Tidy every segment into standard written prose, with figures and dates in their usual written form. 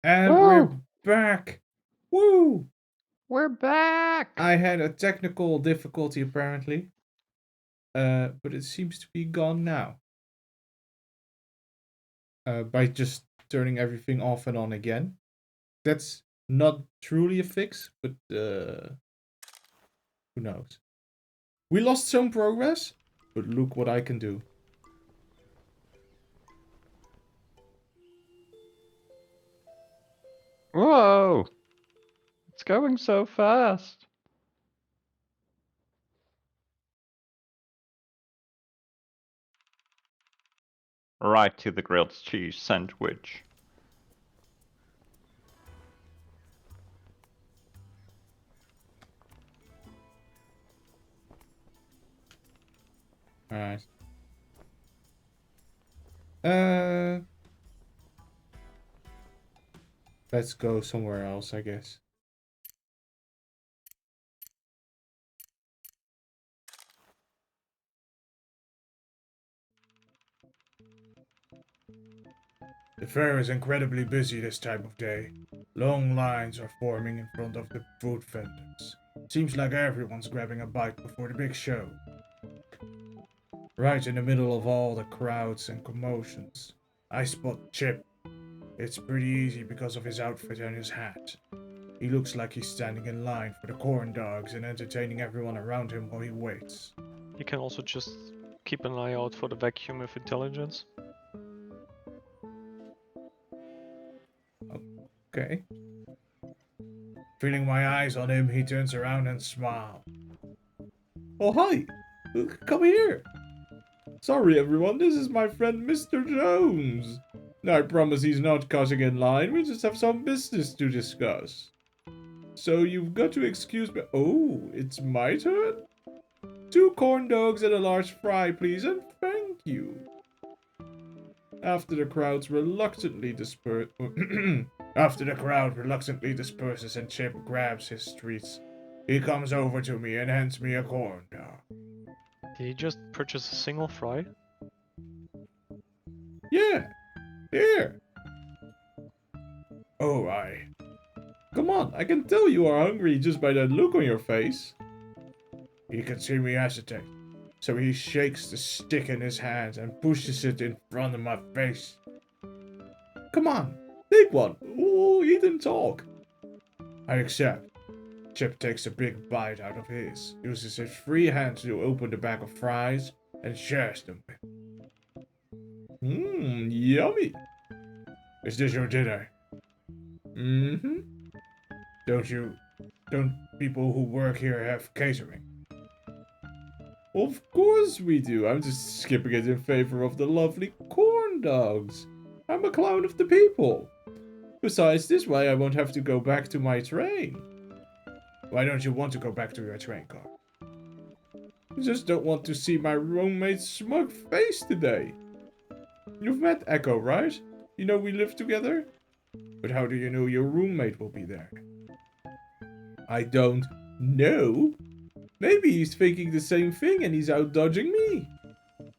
And we're Woo! back! Woo! We're back! I had a technical difficulty apparently, but it seems to be gone now. By just turning everything off and on again. That's not truly a fix, but who knows? We lost some progress, but look what I can do. Whoa! It's going so fast. Right to the grilled cheese sandwich. Alright. Uh, let's go somewhere else, I guess. The fair is incredibly busy this time of day. Long lines are forming in front of the food vendors. Seems like everyone's grabbing a bite before the big show. Right in the middle of all the crowds and commotions, I spot Chip. It's pretty easy because of his outfit and his hat. He looks like he's standing in line for the corn dogs and entertaining everyone around him while he waits. You can also just keep an eye out for the vacuum of intelligence. Okay. Feeling my eyes on him, he turns around and smiles. Oh, hi! Come here! Sorry, everyone, this is my friend Mr. Jones. I promise he's not cutting in line, we just have some business to discuss. So you've got to excuse me. Oh, it's my turn? 2 corn dogs and a large fry, please, and thank you. After the crowd reluctantly disperses and Chip grabs his treats, he comes over to me and hands me a corn dog. Did you just purchase a single fry? Yeah, here. Oh, come on, I can tell you are hungry just by that look on your face. He can see me hesitate, so he shakes the stick in his hand and pushes it in front of my face. Come on, take one. Oh, eat and talk. I accept. Chip takes a big bite out of his, uses his free hand to open the bag of fries, and shares them with me. Yummy. Is this your dinner? Mm-hmm. Don't people who work here have catering? Of course we do. I'm just skipping it in favor of the lovely corn dogs. I'm a clown of the people. Besides, this way I won't have to go back to my train. Why don't you want to go back to your train car? I just don't want to see my roommate's smug face today. You've met Echo, right? You know we live together? But how do you know your roommate will be there? I don't know. Maybe he's thinking the same thing and he's out dodging me.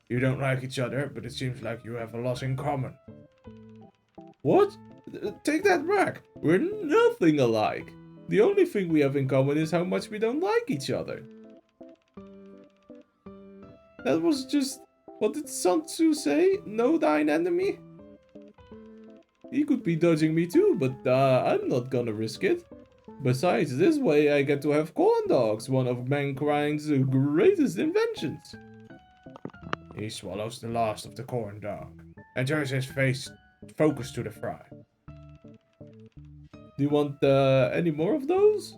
You don't like each other, but it seems like you have a lot in common. What? Take that back. We're nothing alike. The only thing we have in common is how much we don't like each other. That was just... What did Sun Tzu say? Know thine enemy? He could be dodging me too, but I'm not gonna risk it. Besides, this way I get to have corn dogs, one of mankind's greatest inventions. He swallows the last of the corn dog and turns his face focused to the fry. Do you want any more of those?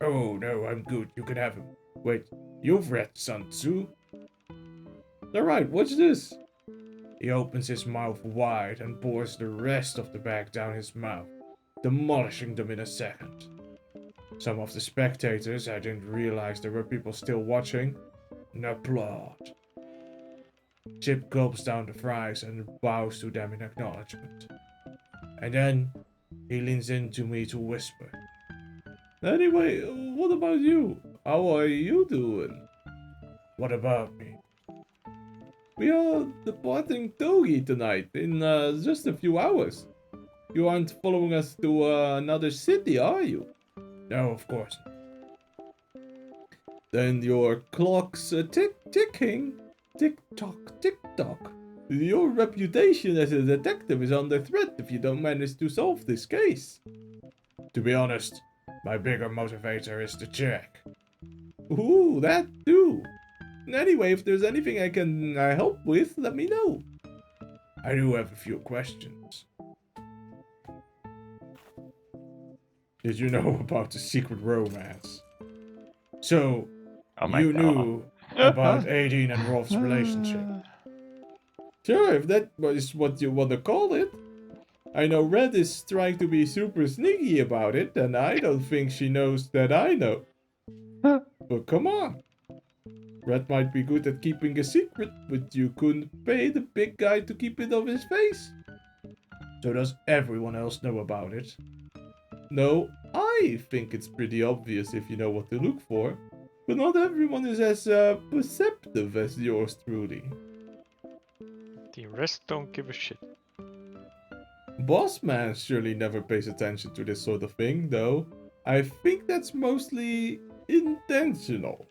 Oh no, I'm good. You can have them. Wait, you've read Sun Tzu? Alright, watch this. He opens his mouth wide and pours the rest of the bag down his mouth, demolishing them in a second. Some of the spectators, I didn't realize there were people still watching, applaud. Chip gulps down the fries and bows to them in acknowledgement. And then he leans into me to whisper. Anyway, what about you? How are you doing? What about me? We are departing Togi tonight in just a few hours. You aren't following us to another city, are you? No, of course not. Then your clock's ticking. Tick-tock, tick-tock. Your reputation as a detective is under threat if you don't manage to solve this case. To be honest, my bigger motivator is to check. Ooh, that too. Anyway, if there's anything I can help with, let me know. I do have a few questions. Did you know about the secret romance? So, Oh my you god. knew about Aideen and Rolf's relationship. Sure, if that is what you want to call it. I know Red is trying to be super sneaky about it, and I don't think she knows that I know. But come on. Red might be good at keeping a secret, but you couldn't pay the big guy to keep it off his face. So does everyone else know about it? No, I think it's pretty obvious if you know what to look for, but not everyone is as perceptive as yours truly. The rest don't give a shit. Bossman surely never pays attention to this sort of thing, though. I think that's mostly intentional.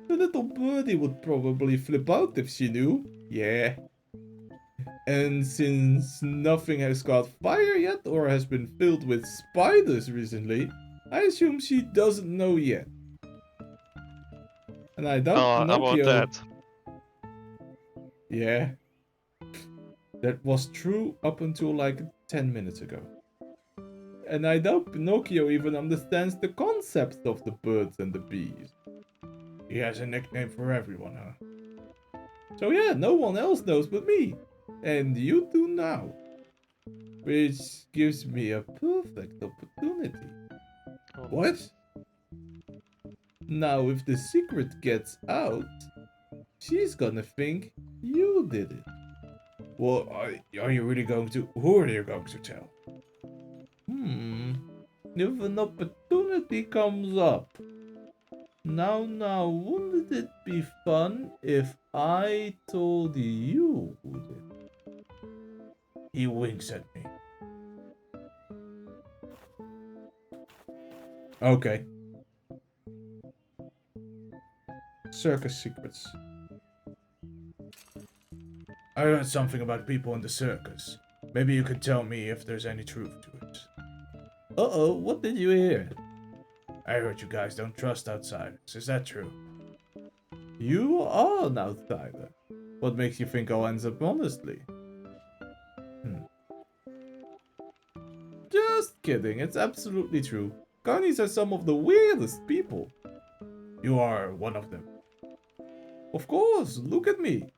The little birdie would probably flip out if she knew. Yeah. And since nothing has caught fire yet or has been filled with spiders recently, I assume she doesn't know yet. And I doubt How about Pinocchio... that? Yeah. That was true up until like 10 minutes ago. And I doubt Pinocchio even understands the concept of the birds and the bees. He has a nickname for everyone, huh? So yeah, no one else knows but me. And you do now. Which gives me a perfect opportunity. Oh, What? Now if the secret gets out, she's gonna think you did it. Well, are you really going to... Who are you going to tell? If an opportunity comes up. Now, wouldn't it be fun if I told you who did it? He winks at me. Okay. Circus secrets. I heard something about people in the circus. Maybe you could tell me if there's any truth to it. Uh-oh, what did you hear? I heard you guys don't trust outsiders. Is that true? You are an outsider. What makes you think I'll answer honestly? Just kidding, it's absolutely true. Carnies are some of the weirdest people. You are one of them. Of course, look at me.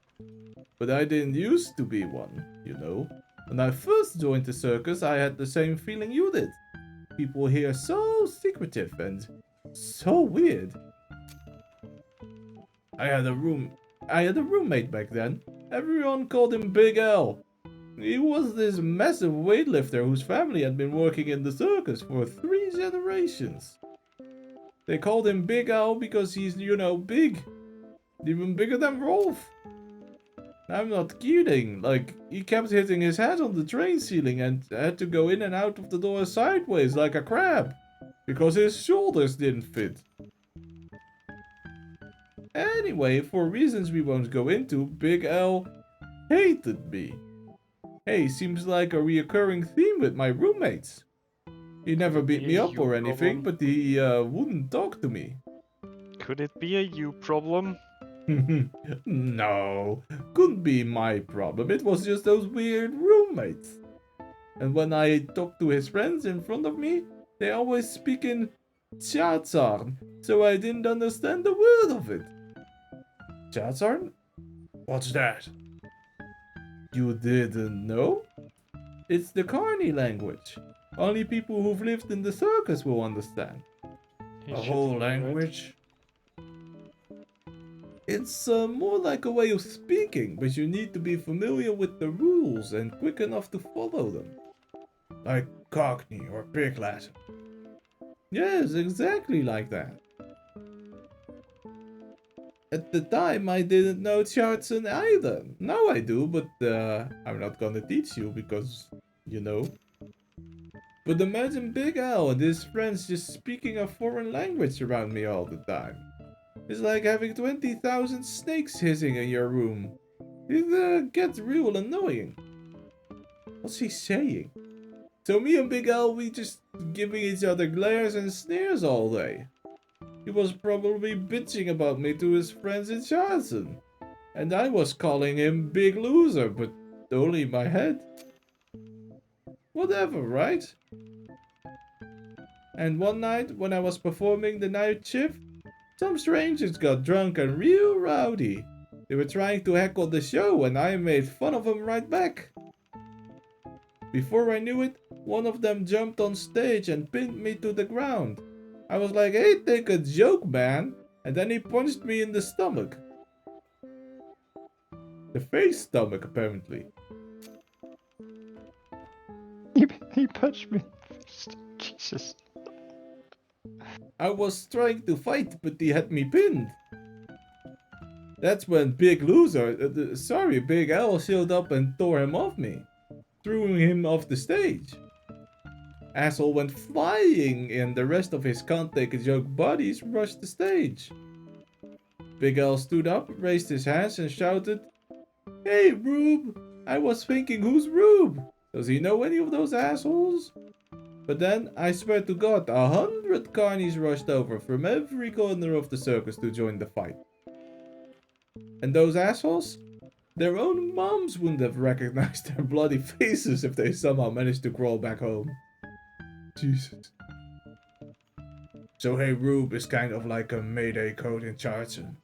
But I didn't used to be one, you know. When I first joined the circus, I had the same feeling you did. People here so secretive and so weird. I had a roommate back then. Everyone called him Big L. He was this massive weightlifter whose family had been working in the circus for 3 generations. They called him Big Al because he's, you know, big. Even bigger than Rolf. I'm not kidding. Like, he kept hitting his head on the train ceiling and had to go in and out of the door sideways like a crab. Because his shoulders didn't fit. Anyway, for reasons we won't go into, Big L hated me. Hey, seems like a reoccurring theme with my roommates. He never beat me up or anything, but he wouldn't talk to me. Could it be a you problem? No, couldn't be my problem. It was just those weird roommates. And when I talked to his friends in front of me, they always speak in Tjatsarn, so I didn't understand a word of it. Tjatsarn? What's that? You didn't know? It's the Carney language. Only people who've lived in the circus will understand. You A should whole hear it. language? It's more like a way of speaking, but you need to be familiar with the rules and quick enough to follow them. Like Cockney or Pig Latin. Yes, exactly like that. At the time, I didn't know Tjartsen either. Now I do, but I'm not gonna teach you because you know. But imagine Big Al and his friends just speaking a foreign language around me all the time. It's like having 20,000 snakes hissing in your room. It gets real annoying. What's he saying? So me and Big Al, we just giving each other glares and sneers all day. He was probably bitching about me to his friends in Charleston. And I was calling him Big Loser, but only in my head. Whatever, right? And one night, when I was performing the night shift, some strangers got drunk and real rowdy. They were trying to heckle the show and I made fun of them right back. Before I knew it, one of them jumped on stage and pinned me to the ground. I was like, hey, take a joke, man. And then he punched me in the stomach. The face stomach, apparently. He punched me. Jesus. I was trying to fight, but he had me pinned. That's when Big Al showed up and tore him off me, throwing him off the stage. Asshole went flying and the rest of his can't take a joke buddies rushed the stage. Big Al stood up, raised his hands and shouted, "Hey Rube, I was thinking who's Rube? Does he know any of those assholes?" But then, I swear to God, 100 carnies rushed over from every corner of the circus to join the fight. And those assholes? Their own moms wouldn't have recognized their bloody faces if they somehow managed to crawl back home. Jesus. So hey Rube is kind of like a Mayday code in Charleston.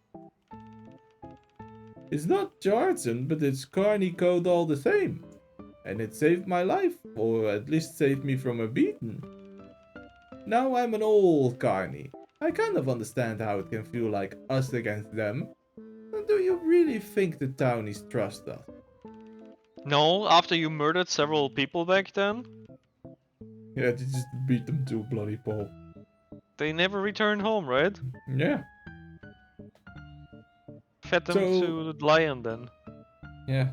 It's not Charleston, but it's carny code all the same. And it saved my life, or at least saved me from a beating. Now I'm an old carny. I kind of understand how it can feel like us against them. Do you really think the townies trust us? No, after you murdered several people back then, Yeah, they just beat them to a bloody pulp. they never returned home, right? Yeah, Fed them So- to the lion then. yeah.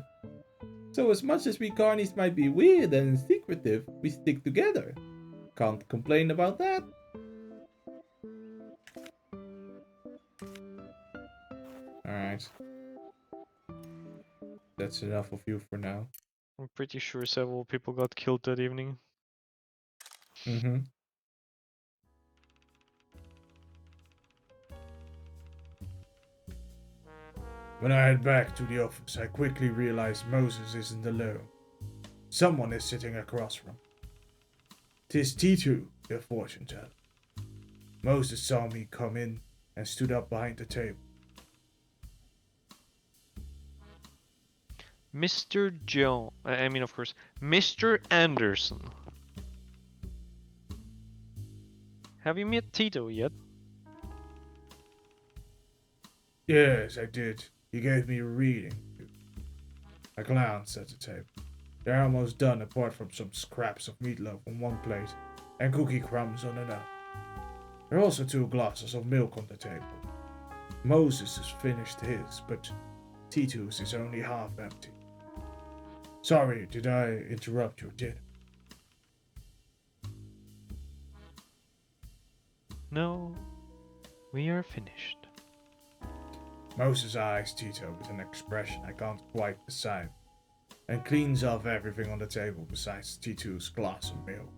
So as much as we carnies might be weird and secretive, we stick together. Can't complain about that. Alright. That's enough of you for now. I'm pretty sure several people got killed that evening. Mm-hmm. When I head back to the office, I quickly realize Moses isn't alone. Someone is sitting across from him. 'Tis T2, the fortune teller. Moses saw me come in and stood up behind the table. Mr. of course, Mr. Anderson. Have you met Tito yet? Yes, I did. He gave me a reading. I glanced at the table. They're almost done apart from some scraps of meatloaf on one plate and cookie crumbs on another. There are also 2 glasses of milk on the table. Moses has finished his, but Tito's is only half empty. Sorry, did I interrupt your dinner? No, we are finished. Moses eyes Tito with an expression I can't quite decide, and cleans off everything on the table besides Tito's glass of milk.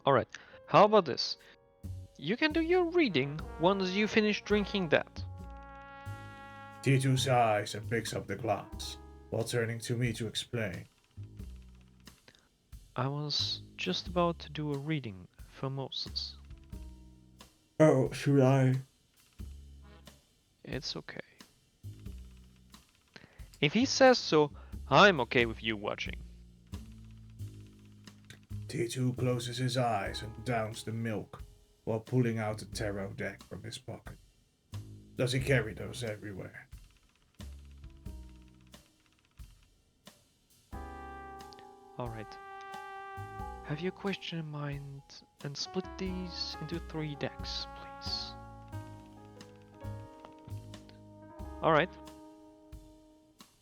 Alright, how about this? You can do your reading once you finish drinking that. Tito sighs and picks up the glass, while turning to me to explain. I was just about to do a reading for Moses. Oh, should I? It's okay. If he says so, I'm okay with you watching. Tito closes his eyes and downs the milk, while pulling out a tarot deck from his pocket. Does he carry those everywhere? Alright. Have your question in mind and split these into 3 decks, please. Alright.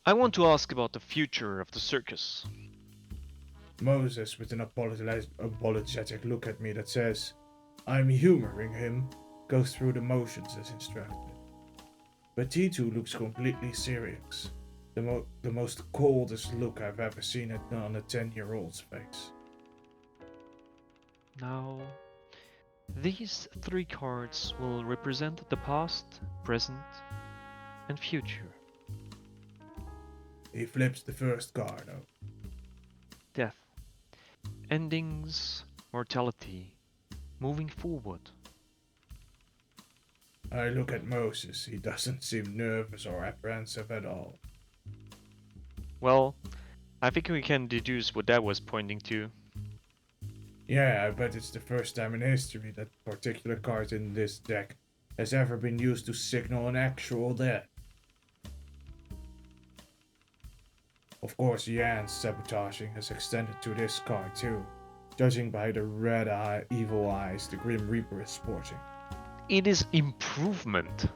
I want to ask about the future of the circus. Moses, with an apologetic look at me that says, I'm humoring him, goes through the motions as instructed. But T2 looks completely serious. The most coldest look I've ever seen on a 10-year-old's face. Now, these 3 cards will represent the past, present, and future. He flips the first card out. Death, endings, mortality, moving forward. I look at Moses. He doesn't seem nervous or apprehensive at all. Well, I think we can deduce what that was pointing to. Yeah, I bet it's the first time in history that particular card in this deck has ever been used to signal an actual death. Of course, Jan's sabotaging has extended to this card too, judging by the evil eyes the Grim Reaper is sporting. It is improvement.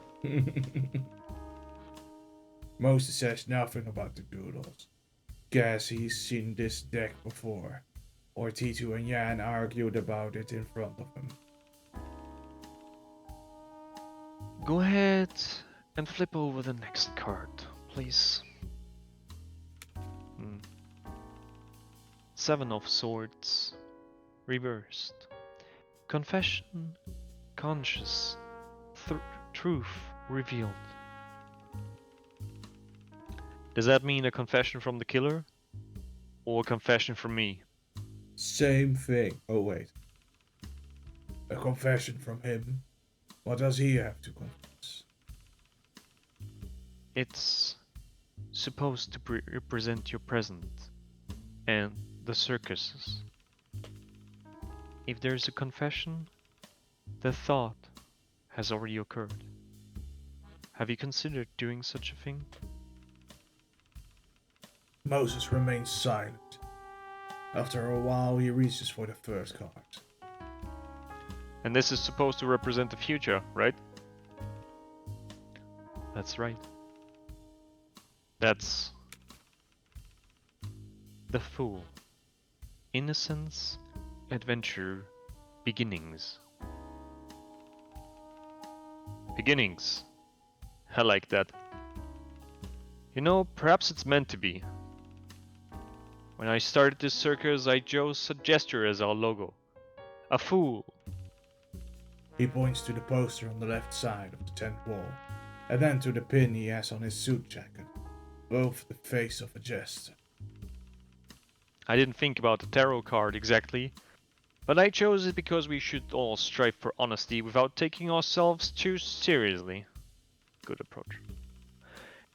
Moses says nothing about the doodles. Guess he's seen this deck before, or T2 and Jan argued about it in front of him. Go ahead and flip over the next card, please. 7 of Swords, reversed. Confession, conscious, truth revealed. Does that mean a confession from the killer? Or a confession from me? Same thing. Oh wait. A confession from him? What does he have to confess? It's supposed to represent your present and the circuses. If there's a confession, the thought has already occurred. Have you considered doing such a thing? Moses remains silent. After a while, he reaches for the first card. And this is supposed to represent the future, right? That's right. That's the Fool. Innocence, adventure, beginnings. Beginnings. I like that. You know, perhaps it's meant to be. When I started this circus, I chose a gesture as our logo. A fool. He points to the poster on the left side of the tent wall, and then to the pin he has on his suit jacket, both the face of a jester. I didn't think about the tarot card exactly, but I chose it because we should all strive for honesty without taking ourselves too seriously. Good approach.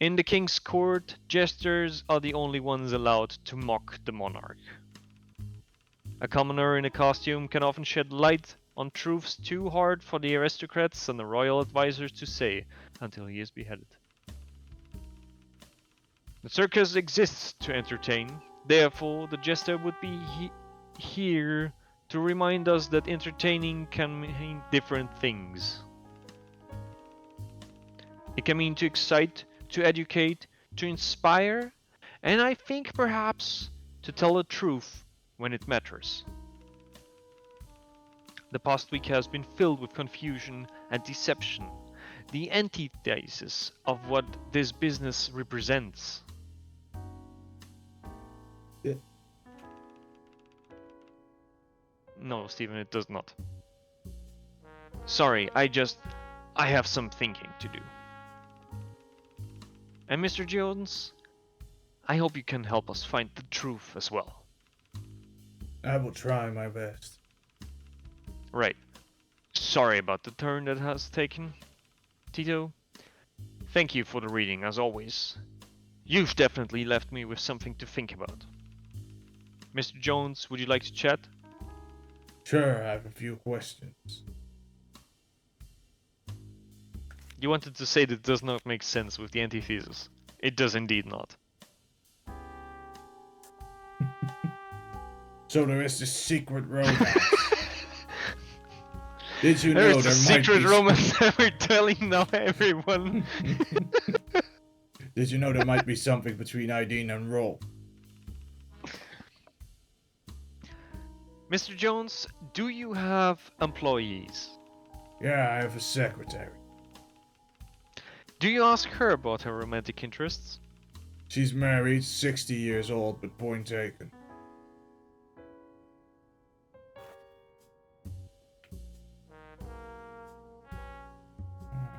In the King's Court, jesters are the only ones allowed to mock the monarch. A commoner in a costume can often shed light on truths too hard for the aristocrats and the royal advisors to say until he is beheaded. The circus exists to entertain, therefore the jester would be here to remind us that entertaining can mean different things. It can mean to excite, to educate, to inspire, and I think perhaps to tell the truth when it matters. The past week has been filled with confusion and deception, the antithesis of what this business represents. Yeah. No, Stephen, it does not. Sorry, I have some thinking to do. And Mr. Jones, I hope you can help us find the truth as well. I will try my best. Right. Sorry about the turn that has taken, Tito. Thank you for the reading, as always. You've definitely left me with something to think about. Mr. Jones, would you like to chat? Sure, I have a few questions. You wanted to say that does not make sense with the antithesis. It does indeed not. So there is this secret romance. Did you There's know a there might secret be... romance that we're telling now everyone. Did you know there might be something between Aideen and Rolf? Mr. Jones, do you have employees? Yeah, I have a secretary. Do you ask her about her romantic interests? She's married, 60 years old, but point taken.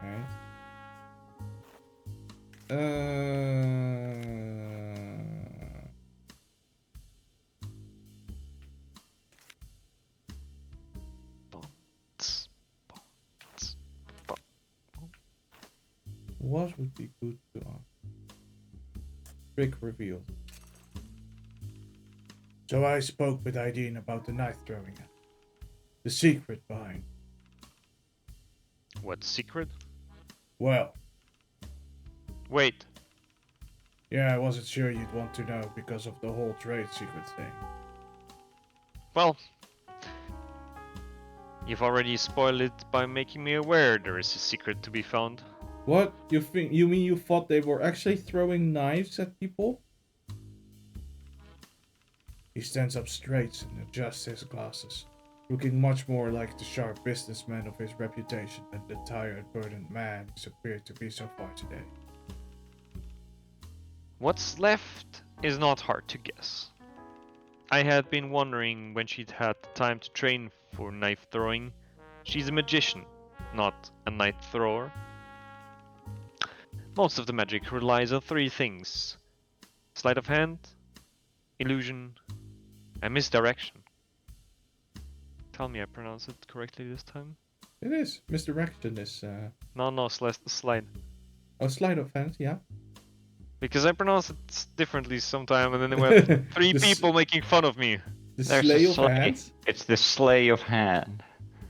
Alright. What would be good to Trick revealed. So I spoke with Aideen about the knife throwing. The secret behind. What secret? Well, Wait, yeah, I wasn't sure you'd want to know because of the whole trade secret thing. well, you've already spoiled it by making me aware there is a secret to be found. What? You mean you thought they were actually throwing knives at people? He stands up straight and adjusts his glasses, looking much more like the sharp businessman of his reputation than the tired, burdened man he's appeared to be so far today. What's left is not hard to guess. I had been wondering when she'd had the time to train for knife throwing. She's a magician, not a knife thrower. Most of the magic relies on three things: sleight of hand, illusion, and misdirection. Tell me I pronounced it correctly this time? It is. Misdirection is, No, slide. a sleight of hand, yeah. Because I pronounced it differently sometime and then there were three The people making fun of me. The There's slay a of slay. hand? It's the slay of hand.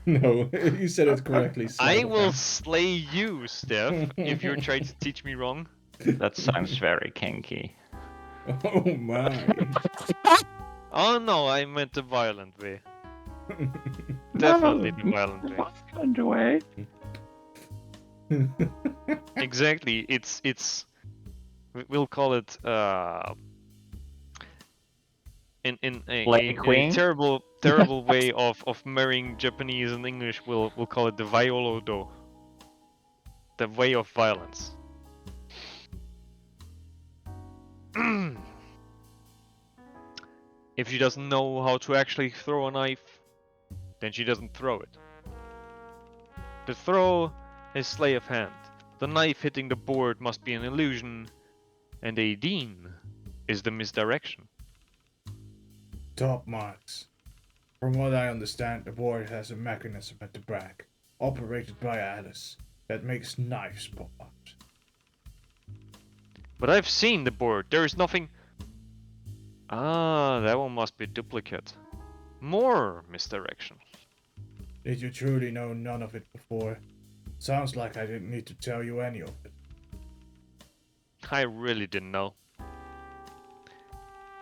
No, you said it correctly. sleight I of will hand. slay you, Steph, if you're trying to teach me wrong. That sounds very kinky. Oh my. Oh no, I meant the violent way. Definitely the violent way. Violent way. Exactly, we'll call it in Slay a queen? terrible way of marrying Japanese and English. We'll call it the Vaiolo do, the way of violence. If she doesn't know how to actually throw a knife, then she doesn't throw it. The throw is sleight of hand. The knife hitting the board must be an illusion, and Aideen is the misdirection. Top marks. From what I understand, the board has a mechanism at the back, operated by Alice, that makes knives pop out. But I've seen the board. There is nothing. Ah, that one must be a duplicate. More misdirection. Did you truly know none of it before? Sounds like I didn't need to tell you any of it. I really didn't know.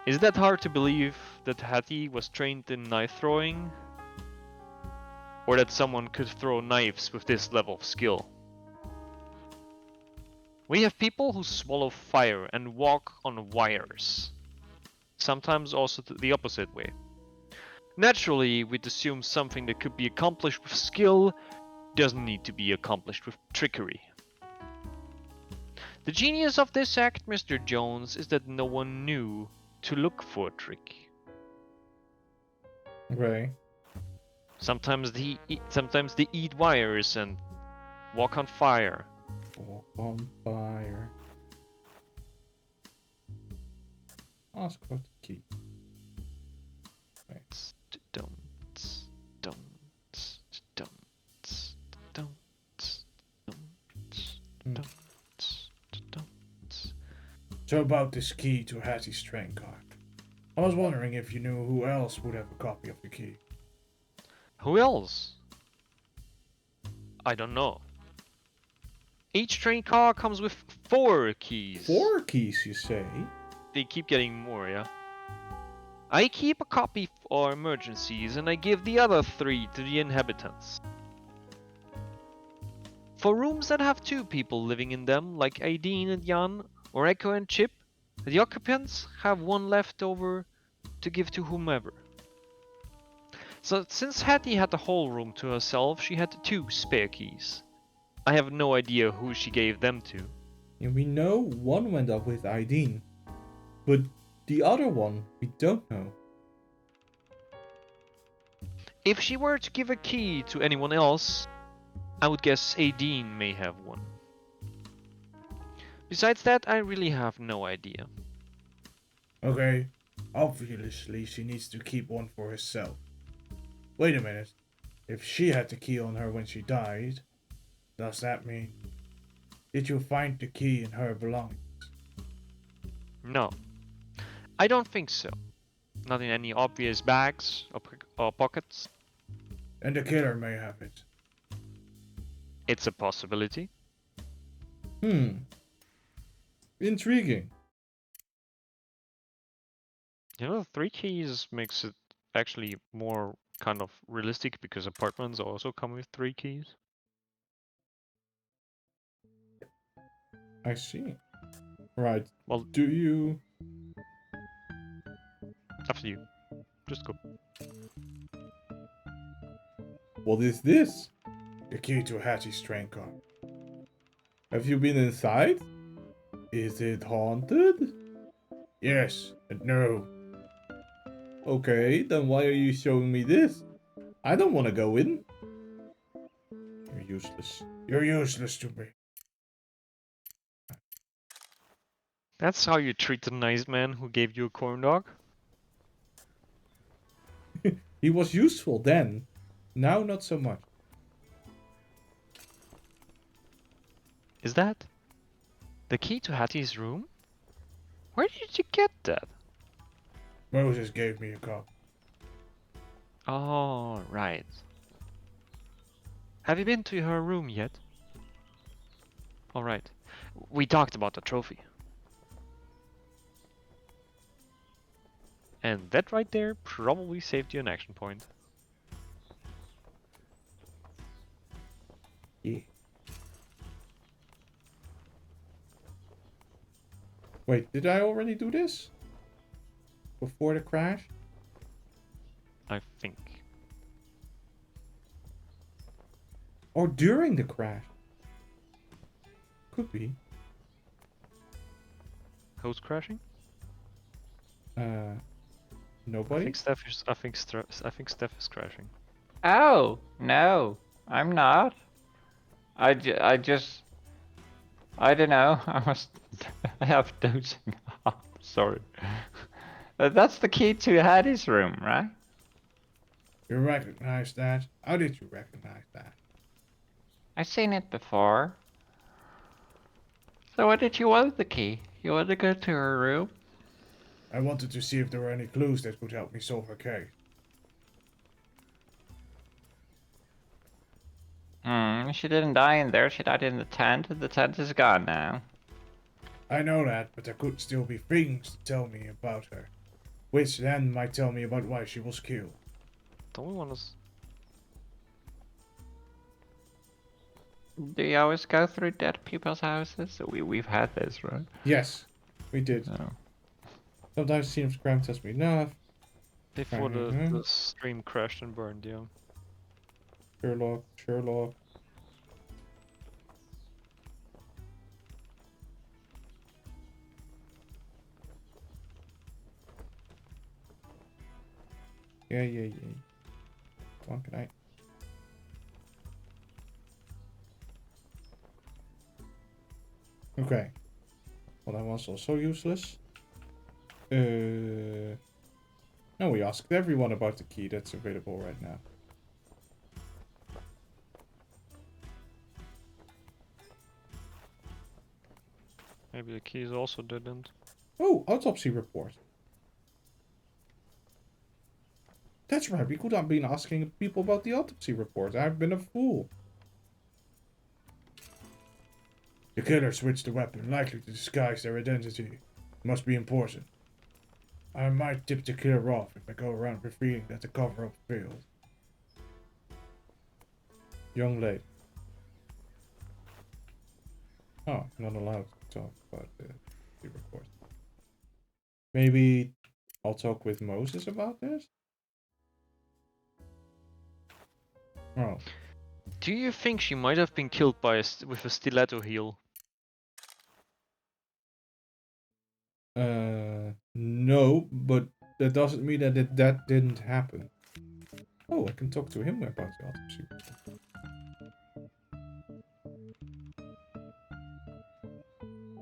Is that hard to believe that Hattie was trained in knife throwing? Or that someone could throw knives with this level of skill? We have people who swallow fire and walk on wires. Sometimes also the opposite way. Naturally, we'd assume something that could be accomplished with skill doesn't need to be accomplished with trickery. The genius of this act, Mr. Jones, is that no one knew to look for a trick. Okay. Sometimes they eat wires and walk on fire. Walk on fire. Ask for the key. Right. So about this key to Hattie's train car. I was wondering if you knew who else would have a copy of the key. Who else? I don't know. Each train car comes with 4 keys. 4 keys, you say? They keep getting more, yeah? I keep a copy for emergencies and I give the other 3 to the inhabitants. For rooms that have 2 people living in them, like Aideen and Jan, or Echo and Chip, the occupants have one left over to give to whomever. So since Hattie had the whole room to herself, she had 2 spare keys. I have no idea who she gave them to. And we know one went up with Aideen, but the other one we don't know. If she were to give a key to anyone else, I would guess Aideen may have one. Besides that, I really have no idea. Okay, obviously she needs to keep one for herself. Wait a minute. If she had the key on her when she died, does that mean... Did you find the key in her belongings? No, I don't think so. Not in any obvious bags or pockets. And the killer may have it. It's a possibility. Intriguing. You know, 3 keys makes it actually more kind of realistic because apartments also come with 3 keys. I see. Right. Well, Do you... after you. Just go. What is this? The key to Hattie's train car. Have you been inside? Is it haunted? Yes and no. Okay, then why are you showing me this? I don't want to go in. You're useless. You're useless to me. That's how you treat the nice man who gave you a corn dog? He was useful then. Now not so much. Is that the key to Hattie's room? Where did you get that? Moses gave me a copy. Oh, right. Have you been to her room yet? Alright. We talked about the trophy. And that right there probably saved you an action point. Yeah. Wait, did I already do this? Before the crash? I think. Or during the crash? Could be. Who's crashing? Nobody? I think Steph is crashing. Oh, no, I'm not. I just, I don't know. I have dozing off. Sorry. That's the key to Hattie's room, right? You recognize that? How did you recognize that? I've seen it before. So what did you want with the key? You want to go to her room? I wanted to see if there were any clues that could help me solve her case. She didn't die in there. She died in the tent. The tent is gone now. I know that, but there could still be things to tell me about her. Which then might tell me about why she was killed. Don't we want to... Do you always go through dead people's houses? We've had this, right? Yes, we did. Oh. Sometimes it seems crime tells me enough. Before Mhm. the stream crashed and burned, yeah. Sherlock. Yeah. Come on, good night. Okay. Well, that was also useless. No, we asked everyone about the key that's available right now. Maybe the keys also didn't. Oh, autopsy report. That's right, we could have been asking people about the autopsy report. I've been a fool. The killer switched the weapon, likely to disguise their identity. Must be important. I might tip the killer off if I go around revealing that the cover-up failed. Young lady. Oh, I'm not allowed to talk about it. be recorded. Maybe I'll talk with Moses about this? Oh. Do you think she might have been killed by with a stiletto heel? No, but that doesn't mean that that didn't happen. Oh, I can talk to him about the autopsy.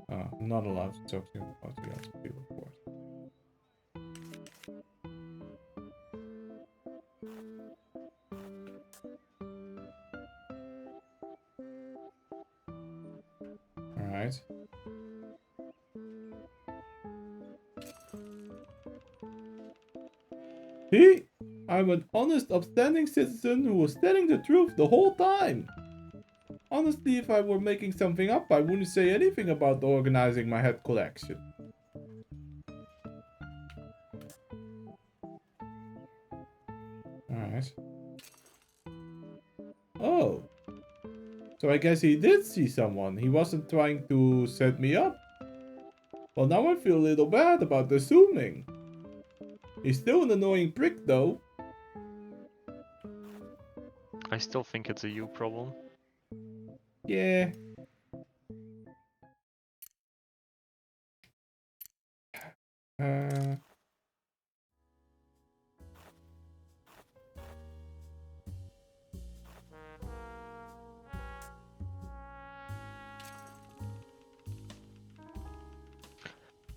I'm not allowed to talk to him about the autopsy report. Alright. See? I'm an honest, upstanding citizen who was telling the truth the whole time. Honestly, if I were making something up, I wouldn't say anything about organizing my head collection. Alright. Oh. So I guess he did see someone. He wasn't trying to set me up. Well, now I feel a little bad about assuming. He's still an annoying prick, though. I still think it's a you problem. Yeah. Uh...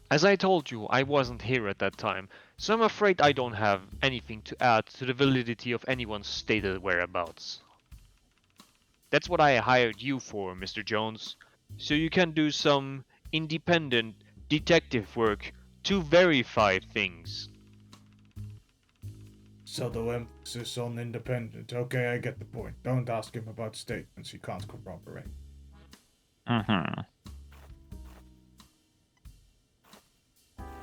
As I told you, I wasn't here at that time, so I'm afraid I don't have anything to add to the validity of anyone's stated whereabouts. That's what I hired you for, Mr. Jones, so you can do some independent detective work to verify things. Subtle emphasis on independent. Okay, I get the point. Don't ask him about statements he can't corroborate. Mm-hmm.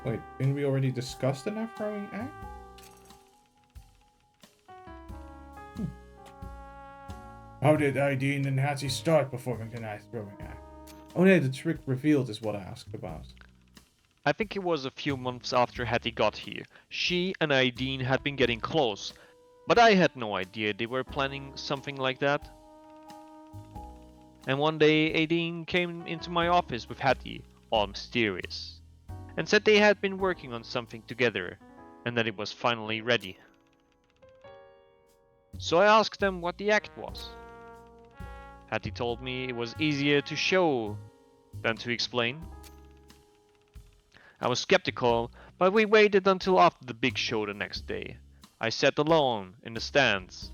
Wait, didn't we already discuss the knife throwing act? How did Aideen and Hattie start performing the knife throwing act? Oh yeah, the trick revealed is what I asked about. I think it was a few months after Hattie got here. She and Aideen had been getting close, but I had no idea they were planning something like that. And one day Aideen came into my office with Hattie, all mysterious, and said they had been working on something together, and that it was finally ready. So I asked them what the act was. Hattie told me it was easier to show than to explain. I was skeptical, but we waited until after the big show the next day. I sat alone in the stands.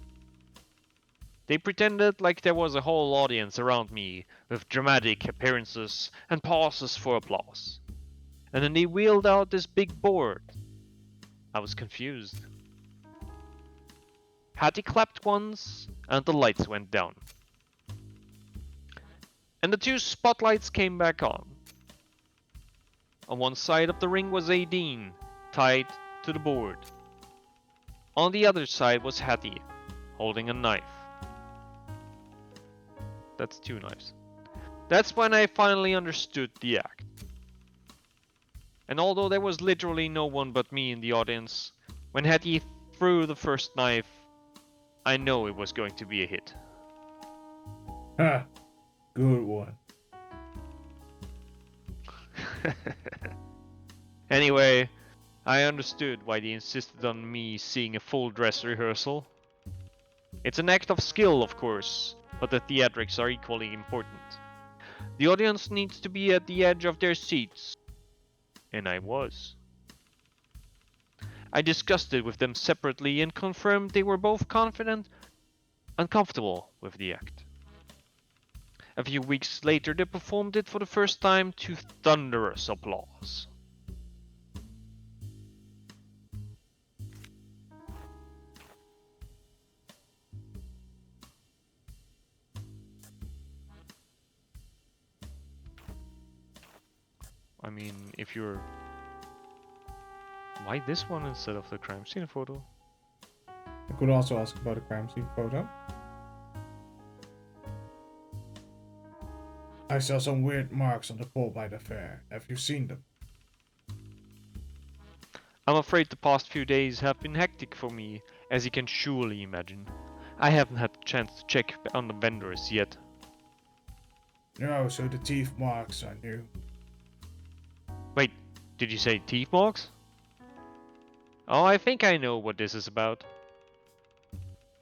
They pretended like there was a whole audience around me, with dramatic appearances and pauses for applause. And then they wheeled out this big board. I was confused. Hattie clapped once, and the lights went down. And the two spotlights came back on. On one side of the ring was Aideen, tied to the board. On the other side was Hattie, holding a knife. That's two knives. That's when I finally understood the act. And although there was literally no one but me in the audience, when Hattie threw the first knife, I know it was going to be a hit. Ha! Good one. Anyway, I understood why they insisted on me seeing a full dress rehearsal. It's an act of skill, of course, but the theatrics are equally important. The audience needs to be at the edge of their seats. And I was. I discussed it with them separately and confirmed they were both confident and comfortable with the act. A few weeks later, they performed it for the first time to thunderous applause. I mean, if you're... Why this one instead of the crime scene photo? I could also ask about a crime scene photo. I saw some weird marks on the pole by the fair. Have you seen them? I'm afraid the past few days have been hectic for me, as you can surely imagine. I haven't had the chance to check on the vendors yet. No, so the teeth marks are new. Wait, did you say teeth marks? Oh, I think I know what this is about.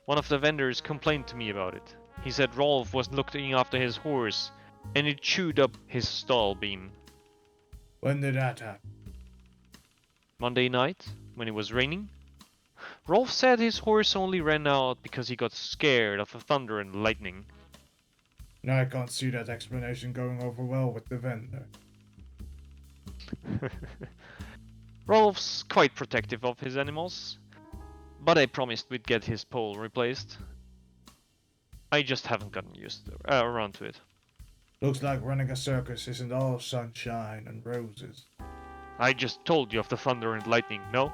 One of the vendors complained to me about it. He said Rolf was looking after his horse, and it chewed up his stall beam. When did that happen? Monday night, when it was raining, Rolf said his horse only ran out because he got scared of the thunder and lightning. I can't see that explanation going over well with the vendor. Rolf's quite protective of his animals, but I promised we'd get his pole replaced. I just haven't gotten around to it. Looks like running a circus isn't all sunshine and roses. I just told you of the thunder and lightning, no?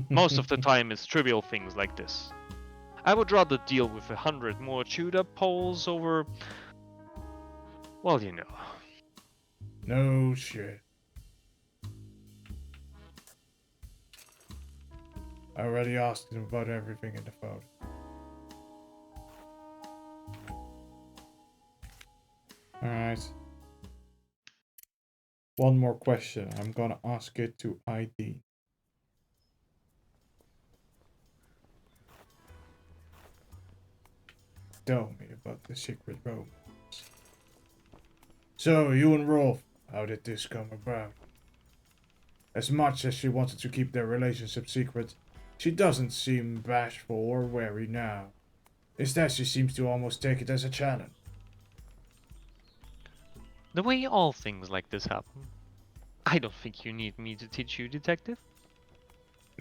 Most of the time it's trivial things like this. I would rather deal with 100 more chewed up poles over... well, you know. No shit. I already asked him about everything in the photo. Alright. One more question. I'm gonna ask it to ID. Tell me about the secret romance. So, you and Rolf, how did this come about? As much as she wanted to keep their relationship secret, she doesn't seem bashful or wary now. Instead, she seems to almost take it as a challenge. The way all things like this happen. I don't think you need me to teach you, detective.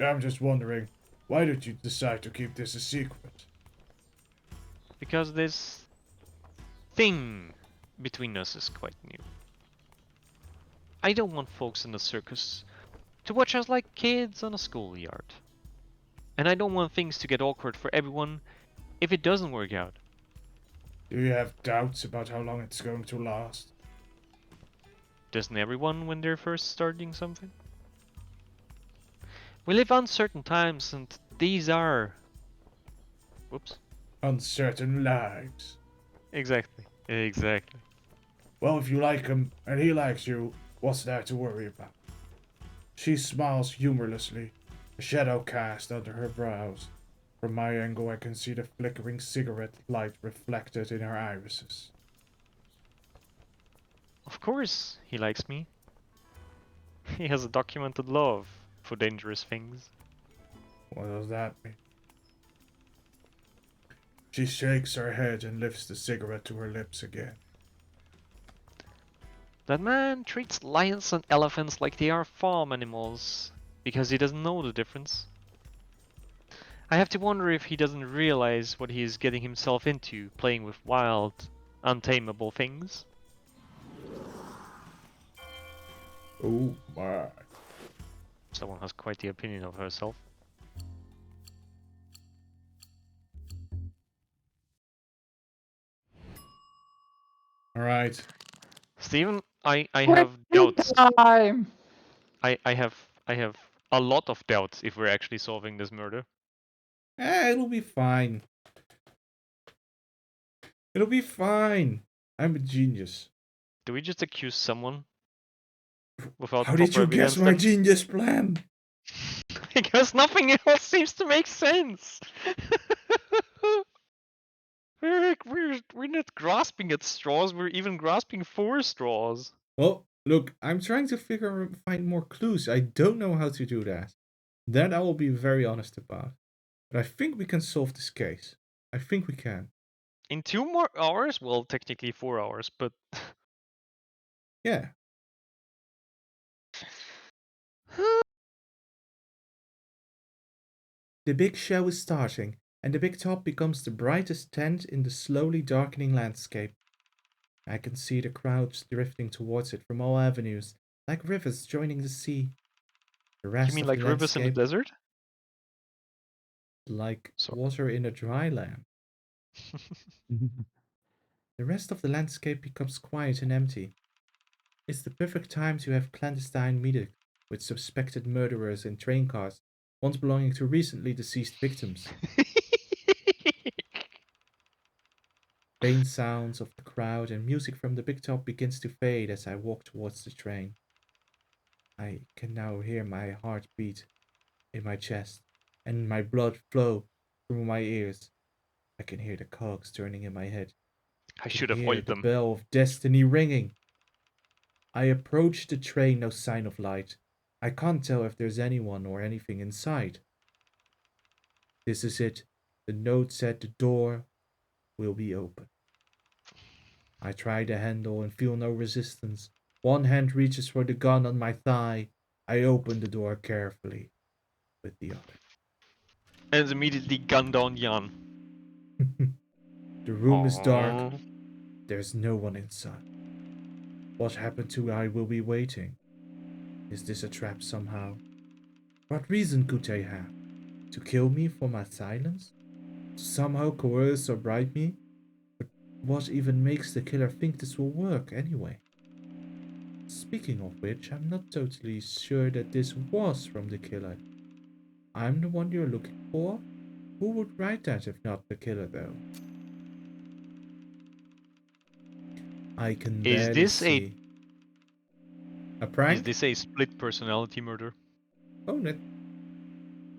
I'm just wondering, why did you decide to keep this a secret? Because this thing between us is quite new. I don't want folks in the circus to watch us like kids on a schoolyard. And I don't want things to get awkward for everyone if it doesn't work out. Do you have doubts about how long it's going to last? Doesn't everyone when they're first starting something? We live uncertain times and these are... whoops. Uncertain lives. Exactly. Exactly. Well, if you like him and he likes you, what's there to worry about? She smiles humorlessly, a shadow cast under her brows. From my angle, I can see the flickering cigarette light reflected in her irises. Of course he likes me. He has a documented love for dangerous things. What does that mean? She shakes her head and lifts the cigarette to her lips again. That man treats lions and elephants like they are farm animals, because he doesn't know the difference. I have to wonder if he doesn't realize what he is getting himself into playing with wild, untamable things. Oh my. Someone has quite the opinion of herself. Alright. Steven, I have doubts. Time. I have a lot of doubts if we're actually solving this murder. It'll be fine. It'll be fine. I'm a genius. Do we just accuse someone without How did proper you guess evidence my then? genius plan? Because nothing else seems to make sense. we're not grasping at straws. We're even grasping for straws. Well, look, I'm trying to find more clues. I don't know how to do that. That I will be very honest about. But I think we can solve this case. I think we can. In 2 more hours? Well, technically 4 hours, but Yeah. The big show is starting, and the big top becomes the brightest tent in the slowly darkening landscape. I can see the crowds drifting towards it from all avenues, like rivers joining the sea. The you rest mean of like the rivers in the landscape, desert? like Sorry. water in a dry land. The rest of the landscape becomes quiet and empty. It's the perfect time to have clandestine meetings with suspected murderers in train cars, once belonging to recently deceased victims. Faint sounds of the crowd and music from the big top begins to fade as I walk towards the train. I can now hear my heart beat in my chest and my blood flow through my ears. I can hear the cogs turning in my head. I Can should have hear oiled the them. bell of destiny ringing. I approach the train, no sign of light. I can't tell if there's anyone or anything inside. This is it. The note said the door will be open. I try the handle and feel no resistance. One hand reaches for the gun on my thigh. I open the door carefully with the other. And immediately gunned down Jan. The room is dark. Aw. There's no one inside. What happened to I will be waiting? Is this a trap somehow? What reason could they have? To kill me for my silence? To somehow coerce or bribe me? But what even makes the killer think this will work anyway? Speaking of which, I'm not totally sure that this was from the killer. I'm the one you're looking for? Who would write that if not the killer, though? I can Is barely this a see. A prank? Is this a split personality murder? Oh,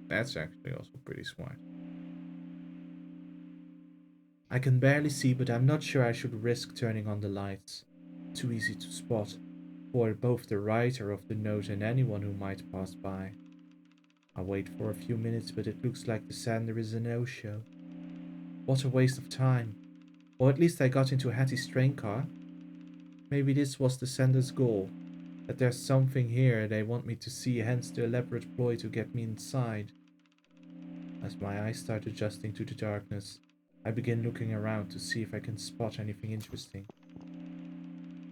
that's actually also pretty smart. I can barely see, but I'm not sure I should risk turning on the lights. Too easy to spot for both the writer of the note and anyone who might pass by. I wait for a few minutes, but it looks like the sender is a no-show. What a waste of time. Or at least I got into Hattie's train car. Maybe this was the sender's goal. That there's something here they want me to see, hence the elaborate ploy to get me inside. As my eyes start adjusting to the darkness, I begin looking around to see if I can spot anything interesting.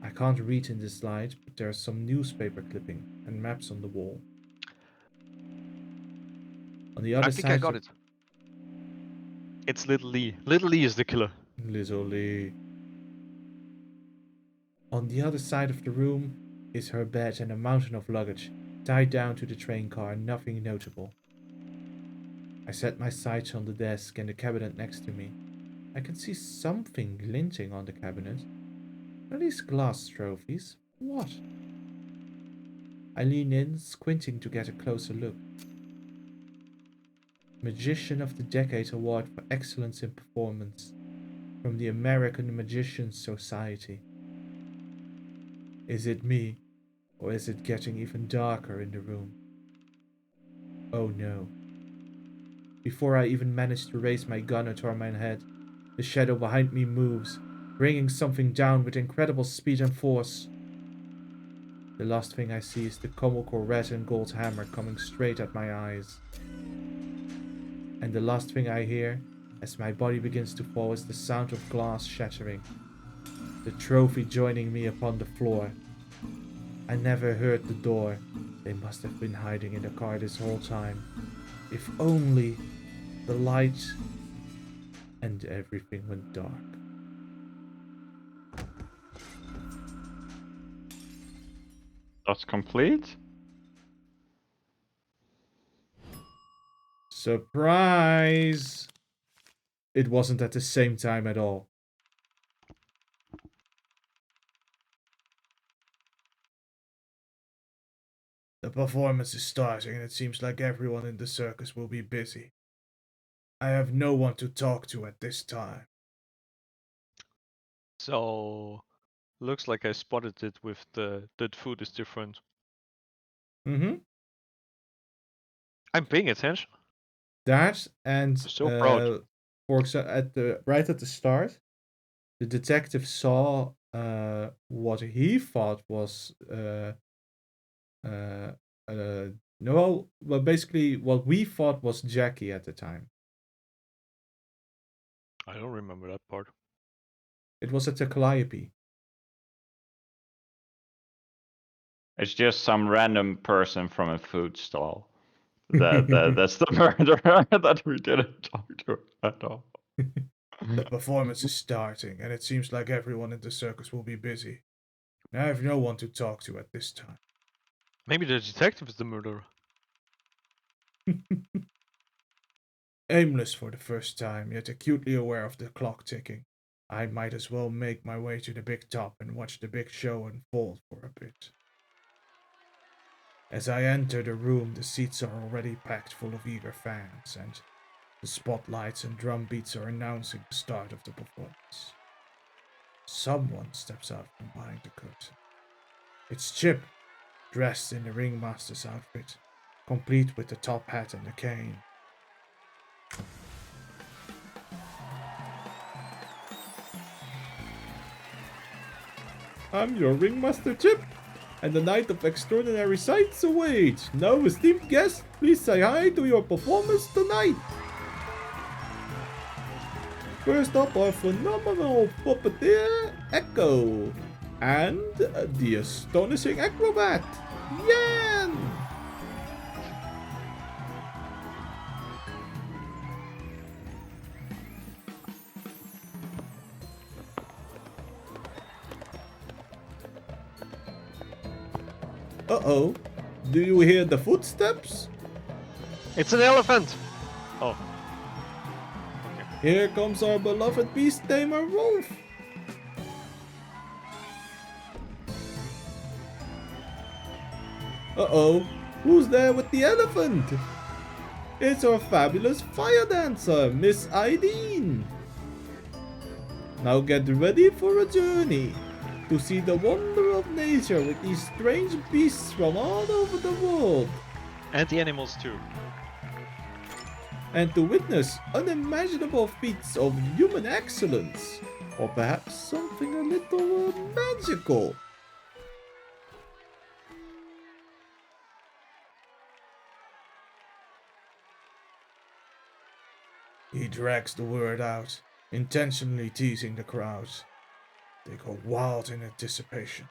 I can't read in this light, but there's some newspaper clipping and maps on the wall. On the other I think I side got of it. It's Little Lee. Little Lee is the killer. Little Lee. On the other side of the room is her bed and a mountain of luggage, tied down to the train car, nothing notable. I set my sights on the desk and the cabinet next to me. I can see something glinting on the cabinet. Are these glass trophies? What? I lean in, squinting to get a closer look. Magician of the Decade Award for Excellence in Performance from the American Magicians Society. Is it me, or is it getting even darker in the room? Oh no. Before I even manage to raise my gun toward my head, the shadow behind me moves, bringing something down with incredible speed and force. The last thing I see is the comical red and gold hammer coming straight at my eyes. And the last thing I hear, as my body begins to fall, is the sound of glass shattering. The trophy joining me upon the floor. I never heard the door. They must have been hiding in the car this whole time. If only the light and everything went dark. That's complete. Surprise! It wasn't at the same time at all. The performance is starting and it seems like everyone in the circus will be busy. I have no one to talk to at this time. So looks like I spotted it with that food is different. Mm-hmm. I'm paying attention. That and So proud. for example, right at the start, the detective saw what he thought was no, well, basically what we thought was Jackie at the time. I don't remember that part. It was at the Calliope. It's just some random person from a food stall. That's the murderer that we didn't talk to at all. The performance is starting, and it seems like everyone in the circus will be busy. I have no one to talk to at this time. Maybe the detective is the murderer. Aimless for the first time, yet acutely aware of the clock ticking, I might as well make my way to the big top and watch the big show unfold for a bit. As I enter the room, the seats are already packed full of eager fans, and the spotlights and drum beats are announcing the start of the performance. Someone steps out from behind the curtain. It's Chip, dressed in the ringmaster's outfit, complete with the top hat and the cane. I'm your ringmaster, Chip, and the night of extraordinary sights awaits. Now, esteemed guests, please say hi to your performers tonight. First up, our phenomenal puppeteer, Echo, and the astonishing acrobat, Yan! Uh-oh, do you hear the footsteps? It's an elephant! Oh. Here comes our beloved beast tamer, Wolf. Uh-oh, who's there with the elephant? It's our fabulous fire dancer, Miss Ideen. Now get ready for a journey to see the wonder of nature with these strange beasts from all over the world, And the animals too. and to witness unimaginable feats of human excellence, or perhaps something a little magical. He drags the word out, intentionally teasing the crowds. They go wild in anticipation.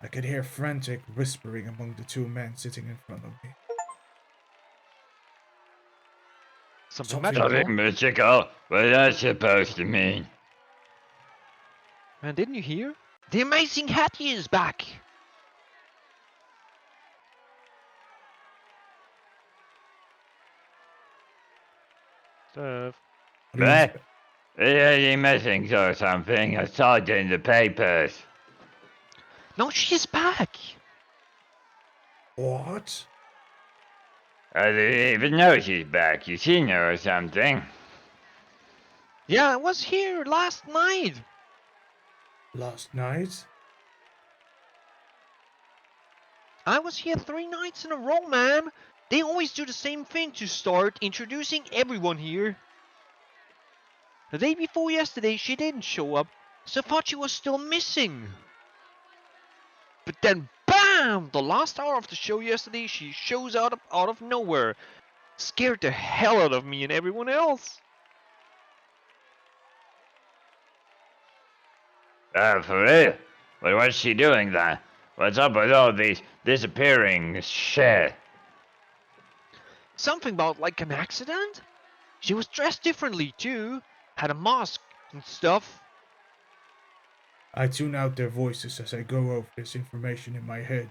I can hear frantic whispering among the two men sitting in front of me. Something Something magical. Something mystical? What's that supposed to mean? Man, didn't you hear? The amazing Hattie is back! Stuff. What? Are you missing or something? I saw it in the papers. No, she's back! What? I didn't even know she's back. You seen her or something? Yeah, I was here last night! Last night? I was here 3 nights in a row, man! They always do the same thing to start introducing everyone here. The day before yesterday, she didn't show up, so I thought she was still missing. But then, BAM! The last hour of the show yesterday, she shows out of nowhere. Scared the hell out of me and everyone else. For real? But what's she doing then? What's up with all these disappearing shit? Something about like an accident? She was dressed differently too. Had a mask and stuff. I tune out their voices as I go over this information in my head.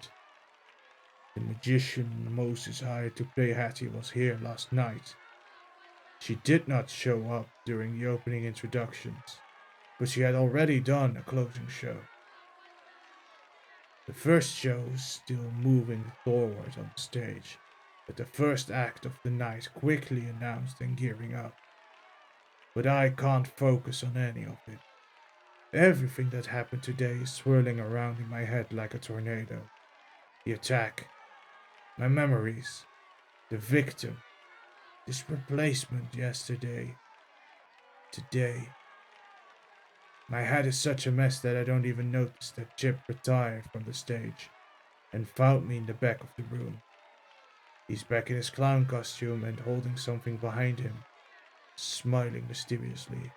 The magician Moses hired to play Hattie was here last night. She did not show up during the opening introductions, but she had already done a closing show. The first show is still moving forward on the stage, but the first act of the night quickly announced and gearing up. But I can't focus on any of it. Everything that happened today is swirling around in my head like a tornado. The attack, my memories, the victim, this replacement yesterday, today. My head is such a mess that I don't even notice that Chip retired from the stage and found me in the back of the room. He's back in his clown costume and holding something behind him, smiling mysteriously.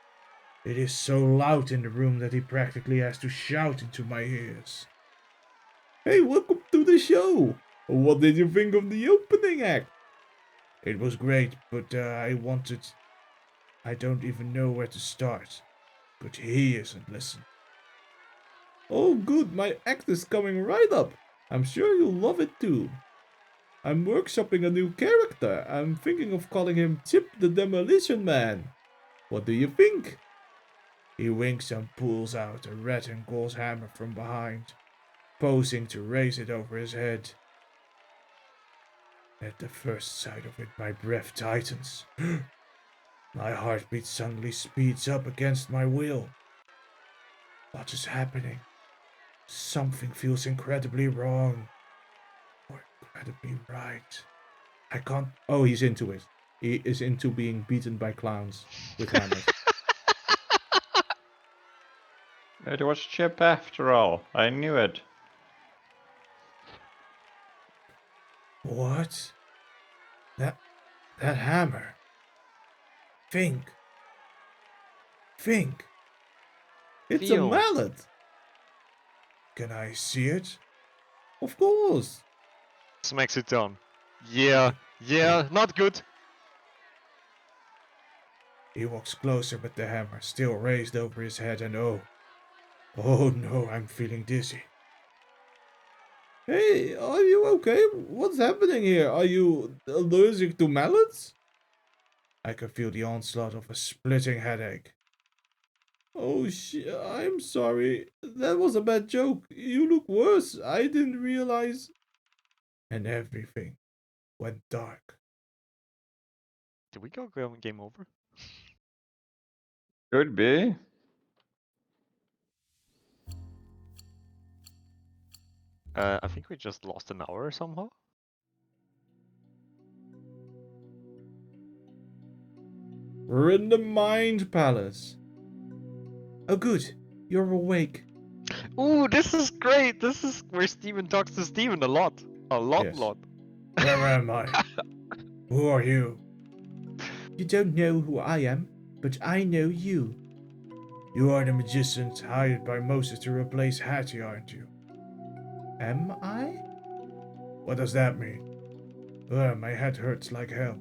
It is so loud in the room that he practically has to shout into my ears. Hey, welcome to the show! What did you think of the opening act? It was great, but I wanted I don't even know where to start. But he isn't listening. Oh good, my act is coming right up. I'm sure you'll love it too. I'm workshopping a new character. I'm thinking of calling him Chip the Demolition Man. What do you think? He winks and pulls out a red and gold hammer from behind, posing to raise it over his head. At the first sight of it, my breath tightens. My heartbeat suddenly speeds up against my will. What is happening? Something feels incredibly wrong. Or incredibly right. I can't. Oh, he's into it. He is into being beaten by clowns with hammers. It was Chip after all. I knew it. What? That hammer. Think. Think. It's a Feel. mallet. Can I see it? Of course. Smacks it down. Yeah, yeah, not good. He walks closer with the hammer still raised over his head and oh no, I'm feeling dizzy. Hey, are you okay? What's happening here? Are you allergic to mallets? I can feel the onslaught of a splitting headache. Oh shit, I'm sorry. That was a bad joke. You look worse. I didn't realize. And everything went dark. Did we go game over? Could be. I think we just lost an hour somehow. We're in the Mind Palace. Oh good, you're awake. Ooh, this is great! This is where Steven talks to Steven a lot. A lot, Yes. lot. Where am I? Who are you? You don't know who I am, but I know you. You are the magicians hired by Moses to replace Hattie, aren't you? Am I? What does that mean? My head hurts like hell.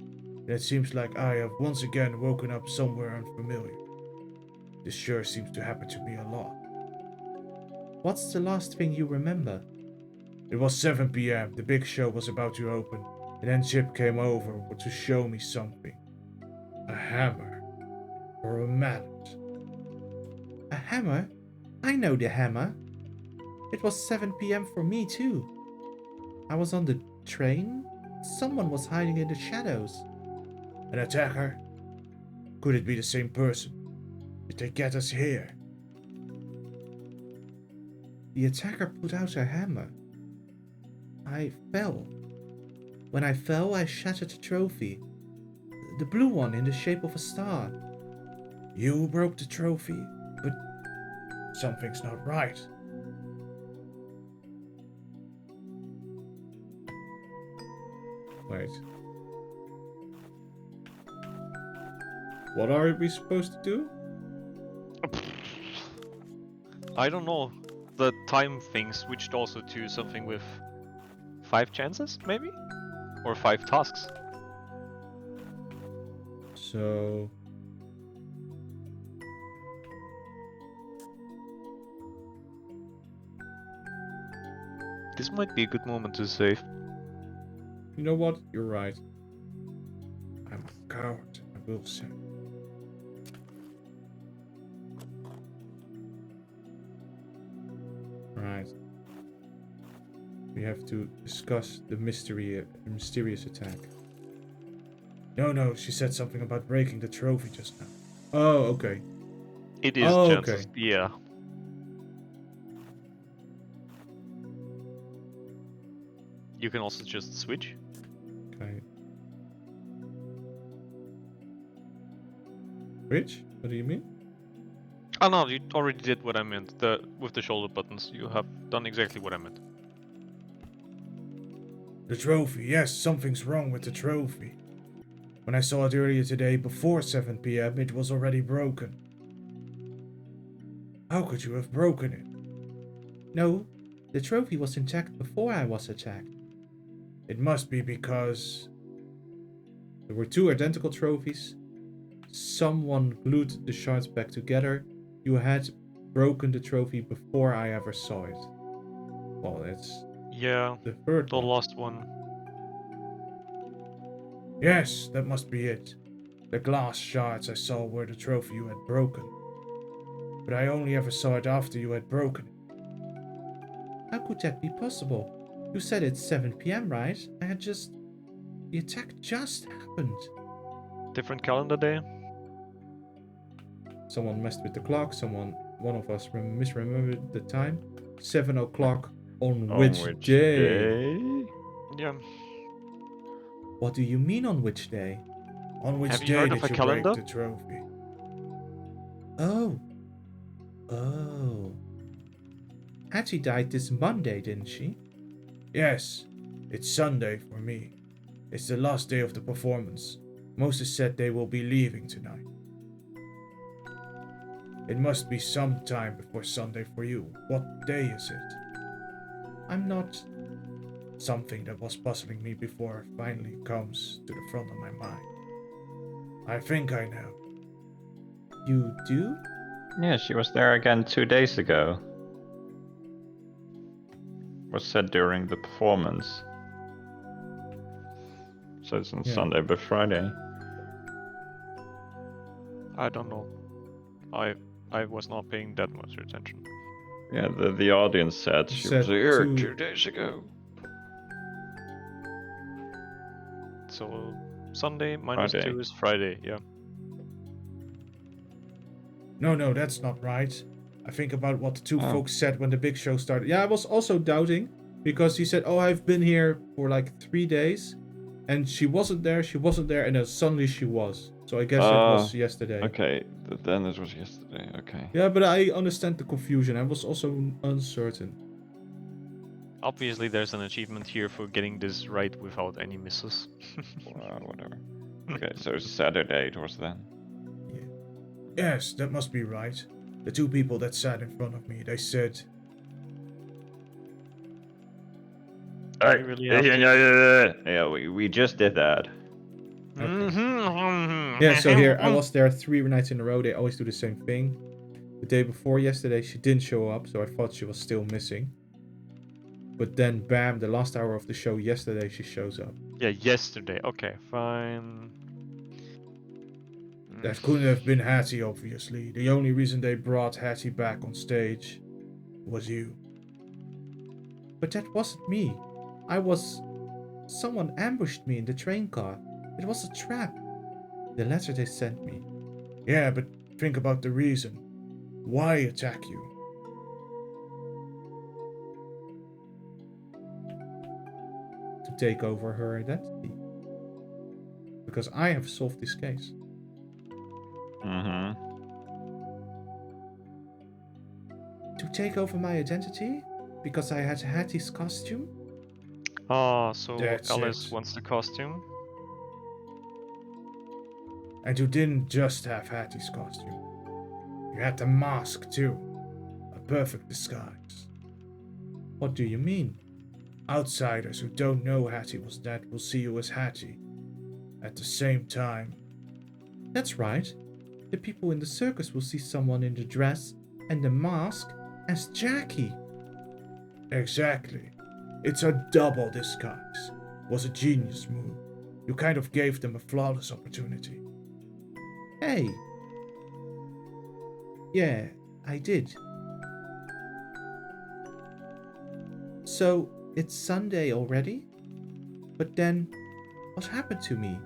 And it seems like I have once again woken up somewhere unfamiliar. This sure seems to happen to me a lot. What's the last thing you remember? It was 7 p.m. The big show was about to open, and then Chip came over to show me something. A hammer. Or a mallet. A hammer? I know the hammer. It was 7 p.m. for me too. I was on the train. Someone was hiding in the shadows. An attacker? Could it be the same person? Did they get us here? The attacker put out a hammer. I fell. When I fell, I shattered the trophy. The blue one in the shape of a star. You broke the trophy, but something's not right. Wait. What are we supposed to do? I don't know. The time thing switched also to something with 5 chances, maybe? Or 5 tasks. So... This might be a good moment to save. You know what? You're right. I'm a coward, I will say. Right. We have to discuss the mysterious attack. No, she said something about breaking the trophy just now. Oh, okay. It is Oh, chances, okay. yeah. You can also just switch. Okay. Which? What do you mean? Oh no, you already did what I meant. With the shoulder buttons, you have done exactly what I meant. The trophy. Yes, something's wrong with the trophy. When I saw it earlier today, before 7 p.m., it was already broken. How could you have broken it? No, the trophy was intact before I was attacked. It must be because there were 2 identical trophies, someone glued the shards back together, you had broken the trophy before I ever saw it. Well, that's Yeah, the third the one. last one. Yes, that must be it. The glass shards I saw were the trophy you had broken. But I only ever saw it after you had broken it. How could that be possible? You said it's 7 p.m., right? The attack just happened. Different calendar day. Someone messed with the clock, one of us misremembered the time. 7 o'clock on which day? Yeah. What do you mean on which day? On which Have you day heard did of a you calendar? break the trophy? Oh. Oh. Hattie died this Monday, didn't she? Yes. It's Sunday for me. It's the last day of the performance. Moses said they will be leaving tonight. It must be some time before Sunday for you. What day is it? I'm not... Something that was puzzling me before finally comes to the front of my mind. I think I know. You do? Yeah, she was there again 2 days ago. Was said during the performance. So it's on Yeah. Sunday but Friday. I don't know. I was not paying that much attention. Yeah, the audience said she was Said here 2 2 days ago. So Sunday Friday. -2 is Friday. Yeah. No, that's not right. I think about what the two Oh. folks said when the big show started. Yeah, I was also doubting because he said, "Oh, I've been here for like 3 days," and she wasn't there, and then suddenly she was. So I guess it was yesterday. Okay, then it was yesterday. Okay. Yeah, but I understand the confusion. I was also uncertain. Obviously, there's an achievement here for getting this right without any misses. Whatever. Okay, so Saturday it was then. Yes, that must be right. The two people that sat in front of me, they said, Do you really have to- Yeah, we just did that. yeah, so here, I was there 3 nights in a row. They always do the same thing. The day before yesterday, she didn't show up, so I thought she was still missing. But then, bam, the last hour of the show yesterday, she shows up. Yeah, yesterday. Okay, fine. That couldn't have been Hattie, obviously. The only reason they brought Hattie back on stage was you. But that wasn't me. Someone ambushed me in the train car. It was a trap. The letter they sent me. Yeah, but think about the reason. Why attack you? To take over her identity. Because I have solved this case. Mm-hmm. To take over my identity? Because I had Hattie's costume? Ah, so That's Alice it. wants the costume. And you didn't just have Hattie's costume. You had the mask too. A perfect disguise. What do you mean? Outsiders who don't know Hattie was dead will see you as Hattie. At the same time. That's right. The people in the circus will see someone in the dress and the mask as Jackie. Exactly. It's a double disguise. Was a genius move. You kind of gave them a flawless opportunity. Hey. Yeah, I did. So, it's Sunday already? But then, what happened to me?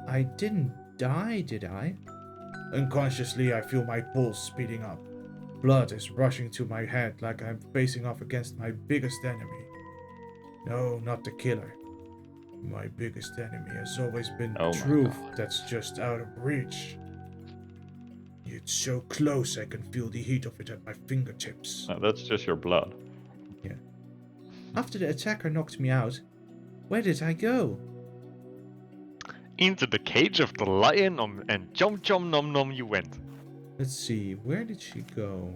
I didn't die, did I? Unconsciously, I feel my pulse speeding up. Blood is rushing to my head like I'm facing off against my biggest enemy. No, not the killer. My biggest enemy has always been Oh my truth God. that's just out of reach. It's so close I can feel the heat of it at my fingertips. No, that's just your blood. After the attacker knocked me out, where did I go? Into the cage of the lion and chom chom nom nom you went. Let's see, where did she go?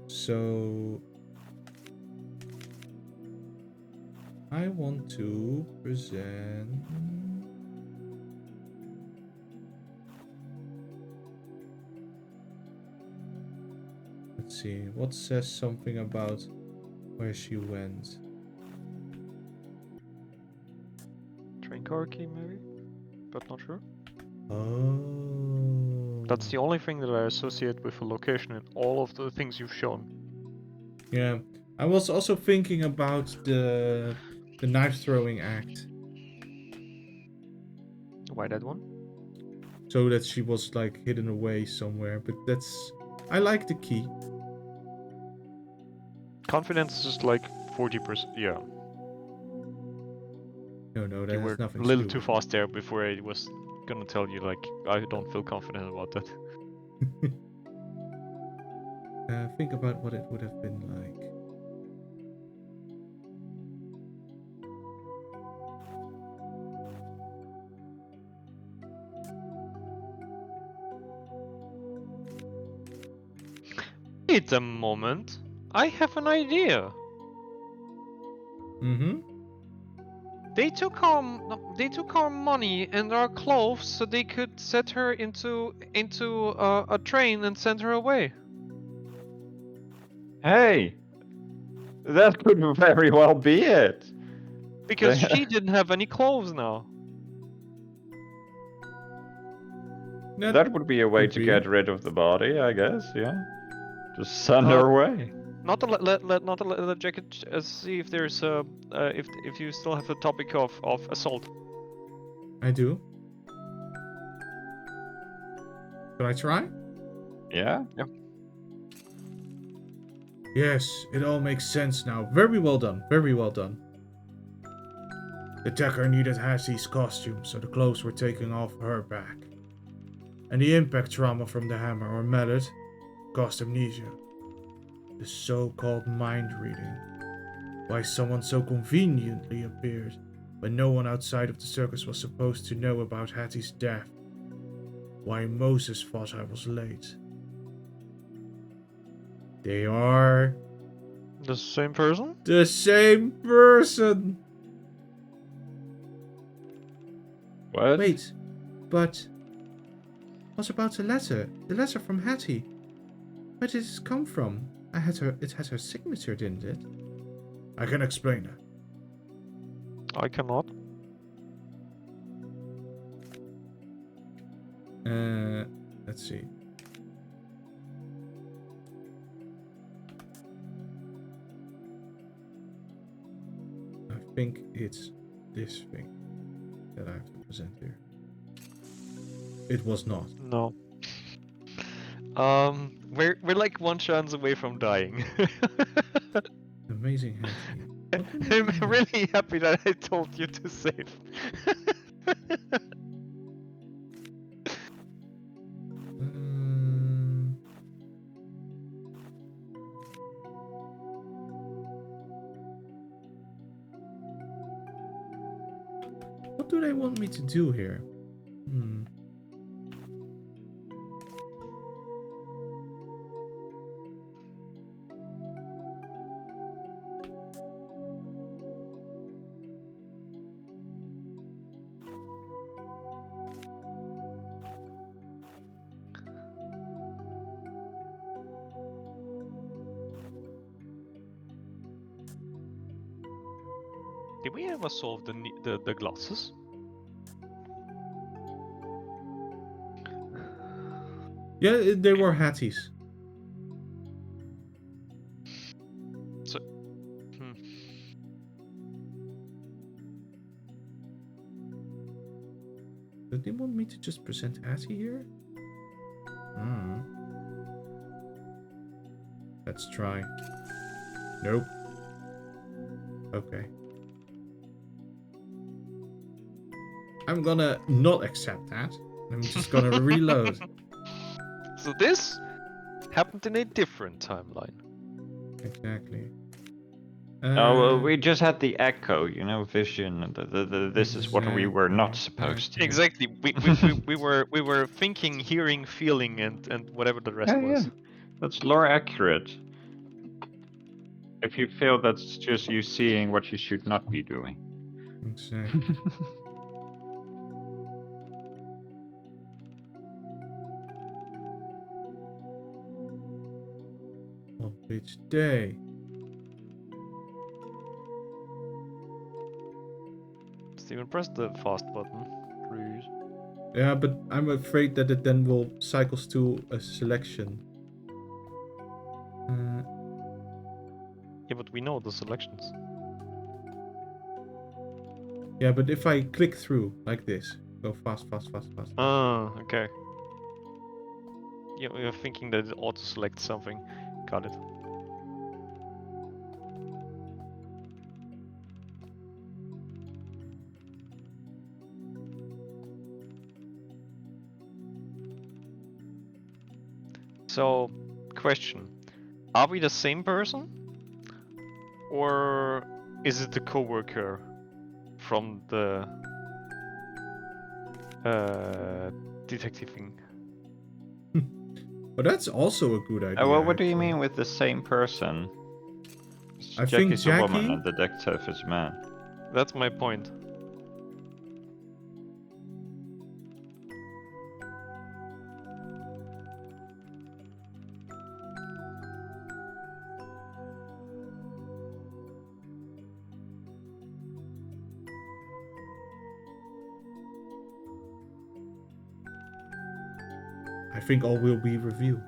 So... I want to present. Let's see, what says something about where she went? Train car key, maybe? But not sure. Oh. That's the only thing that I associate with a location in all of the things you've shown. Yeah. I was also thinking about the knife throwing act. Why that one? So that she was like hidden away somewhere. But that's... I like the key. Confidence is like 40%. Yeah, No, that you has were nothing a to little do too with fast there before I was gonna tell you, like, I don't feel confident about that. it. Think about what it would have been like. Wait a moment. I have an idea. Mm-hmm. They took our money and our clothes so they could set her into a train and send her away. Hey, that could very well be it. Because They- she didn't have any clothes now. That would be a way could to be. get rid of the body, I guess. Yeah. Just send Uh, her away. Not to let Jacket see if there's if you still have the topic of assault. I do. Should I try? Yeah. Yes, it all makes sense now. Very well done. Very well done. The Decker needed Hattie's costume, so the clothes were taken off her back. And the impact trauma from the hammer or mallet caused amnesia. The so-called mind reading. Why someone so conveniently appeared when no one outside of the circus was supposed to know about Hattie's death. Why Moses thought I was late. They are The same person? the same person. What? Wait, but what about the letter? The letter from Hattie. Where did it come from? It had her signature, didn't it? I can explain that. I cannot. Let's see. I think it's this thing that I have to present here. It was not. No. We're like one chance away from dying. Amazing Hattie. I'm really happy that I told you to save. What do they want me to do here? Did we ever solve the glasses? Yeah, they were Hatties. So, Did they want me to just present Hattie here? Let's try. Nope. Okay. I'm gonna not accept that. I'm just gonna reload. So this happened in a different timeline. Exactly. Oh, well, we just had the echo, vision. This is what we were not Exactly. supposed to. Exactly. We were thinking, hearing, feeling, and whatever the rest was. Yeah. That's lore accurate. If you feel that's just you seeing what you should not be doing. Exactly. On which day? Steven, press the fast button, please. Yeah, but I'm afraid that it then will cycles to a selection. Yeah, but we know the selections. Yeah, but if I click through like this, go fast, fast, fast, fast. Ah, okay. You're thinking that it auto-selects something. Got it. So, question. Are we the same person? Or is it the coworker from the detectiving? But that's also a good idea. Well, what do you actually. mean with the same person? I think Jackie's a woman Jackie- and detective is a man. That's my point. I think all will be revealed.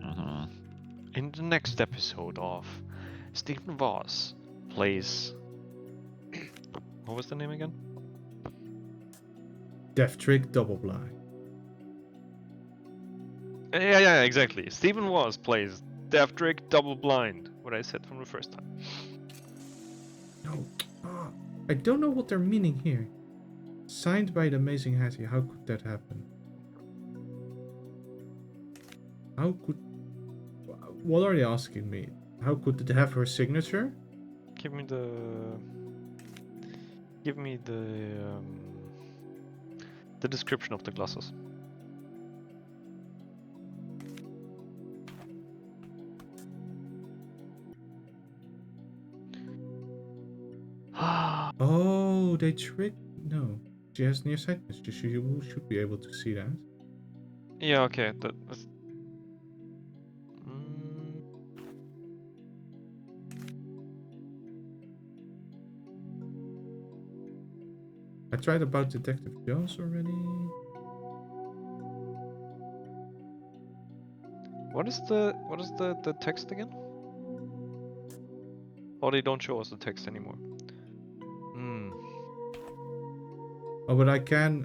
Mhm. In the next episode of Stephen Voss plays. What was the name again? Death Trick Double Blind. Yeah, exactly. Stephen Voss plays Devdrick Double Blind. What I said from the first time. No. I don't know what they're meaning here. Signed by the Amazing Hattie. How could that happen? How could... What are they asking me? How could it have her signature? Give me the. Give me the description of the glasses. Oh, they tricked... No. She has nearsightedness. You should be able to see that. Yeah, okay. That's... Mm, I tried about Detective Jones already. what is the text again? Oh, they don't show us the text anymore. Hmm. Oh, but I can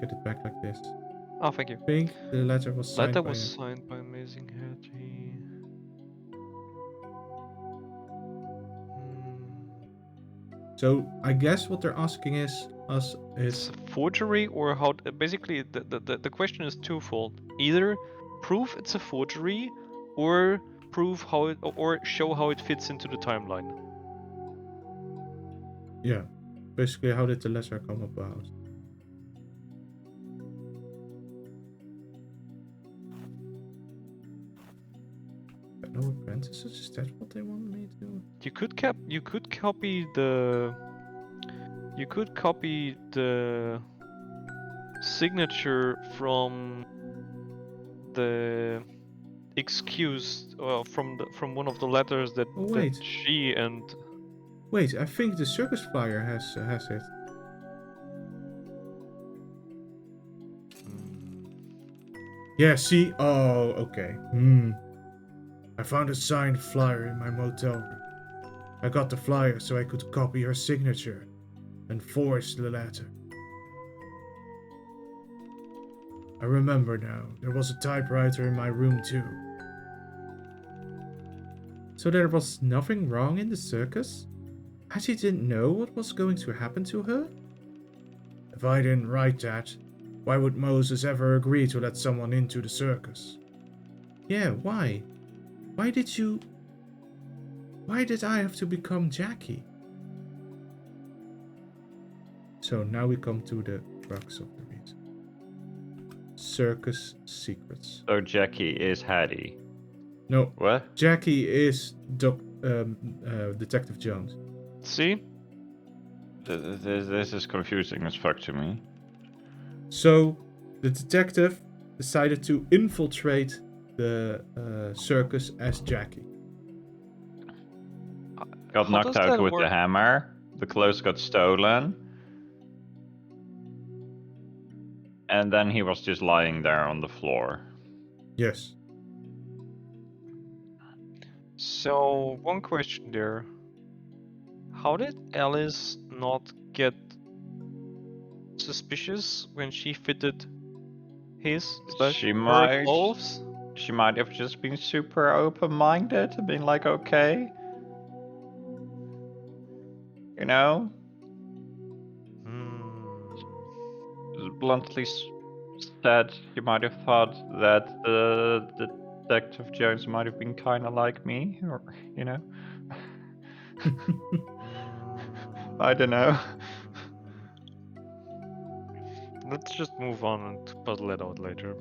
get it back like this. Oh, thank you. I think the letter was signed Letter by was a- signed by Amazing Hattie. So I guess what they're asking is us It's is a forgery, or how? Basically, the question is twofold. Either prove it's a forgery, or prove how it, or show how it fits into the timeline. yeah. Basically, how did the letter come about? No apprentices? Is that what they want me to? You could copy the. You could copy the signature from the excuse from one of the letters that, Oh, wait. that she and Wait, I think the circus flyer has it. Yeah, see? Oh, okay. I found a signed flyer in my motel room. I got the flyer so I could copy her signature and forge the letter. I remember now, there was a typewriter in my room too. So there was nothing wrong in the circus? Hattie didn't know what was going to happen to her? If I didn't write that, why would Moses ever agree to let someone into the circus? Yeah, why? Why did I have to become Jackie? So now we come to the crux of the reason. Circus secrets. So Jackie is Hattie. No, What? Jackie is Detective Jones. See? This is confusing as fuck to me. So, the detective decided to infiltrate the circus as Jackie. Got How knocked does out that with work? the hammer. The clothes got stolen. And then he was just lying there on the floor. Yes. So, one question there. How did Alice not get suspicious when she fitted She her might. clothes? She might have just been super open-minded and been like, okay. You know? Bluntly said, she might have thought that Detective Jones might have been kind of like me, or, you know? I don't know. Let's just move on and puzzle it out later.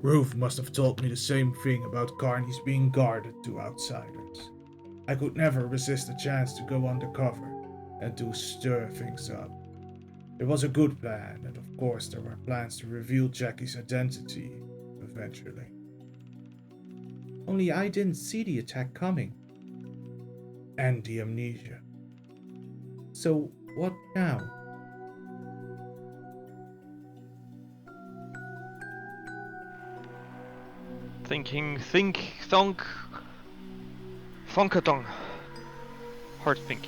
Ruth must have told me the same thing about Carney's being guarded to outsiders. I could never resist the chance to go undercover and to stir things up. It was a good plan, and of course there were plans to reveal Jackie's identity eventually. Only I didn't see the attack coming. And the amnesia. So what now? Thunk, Funkadong. Hard think.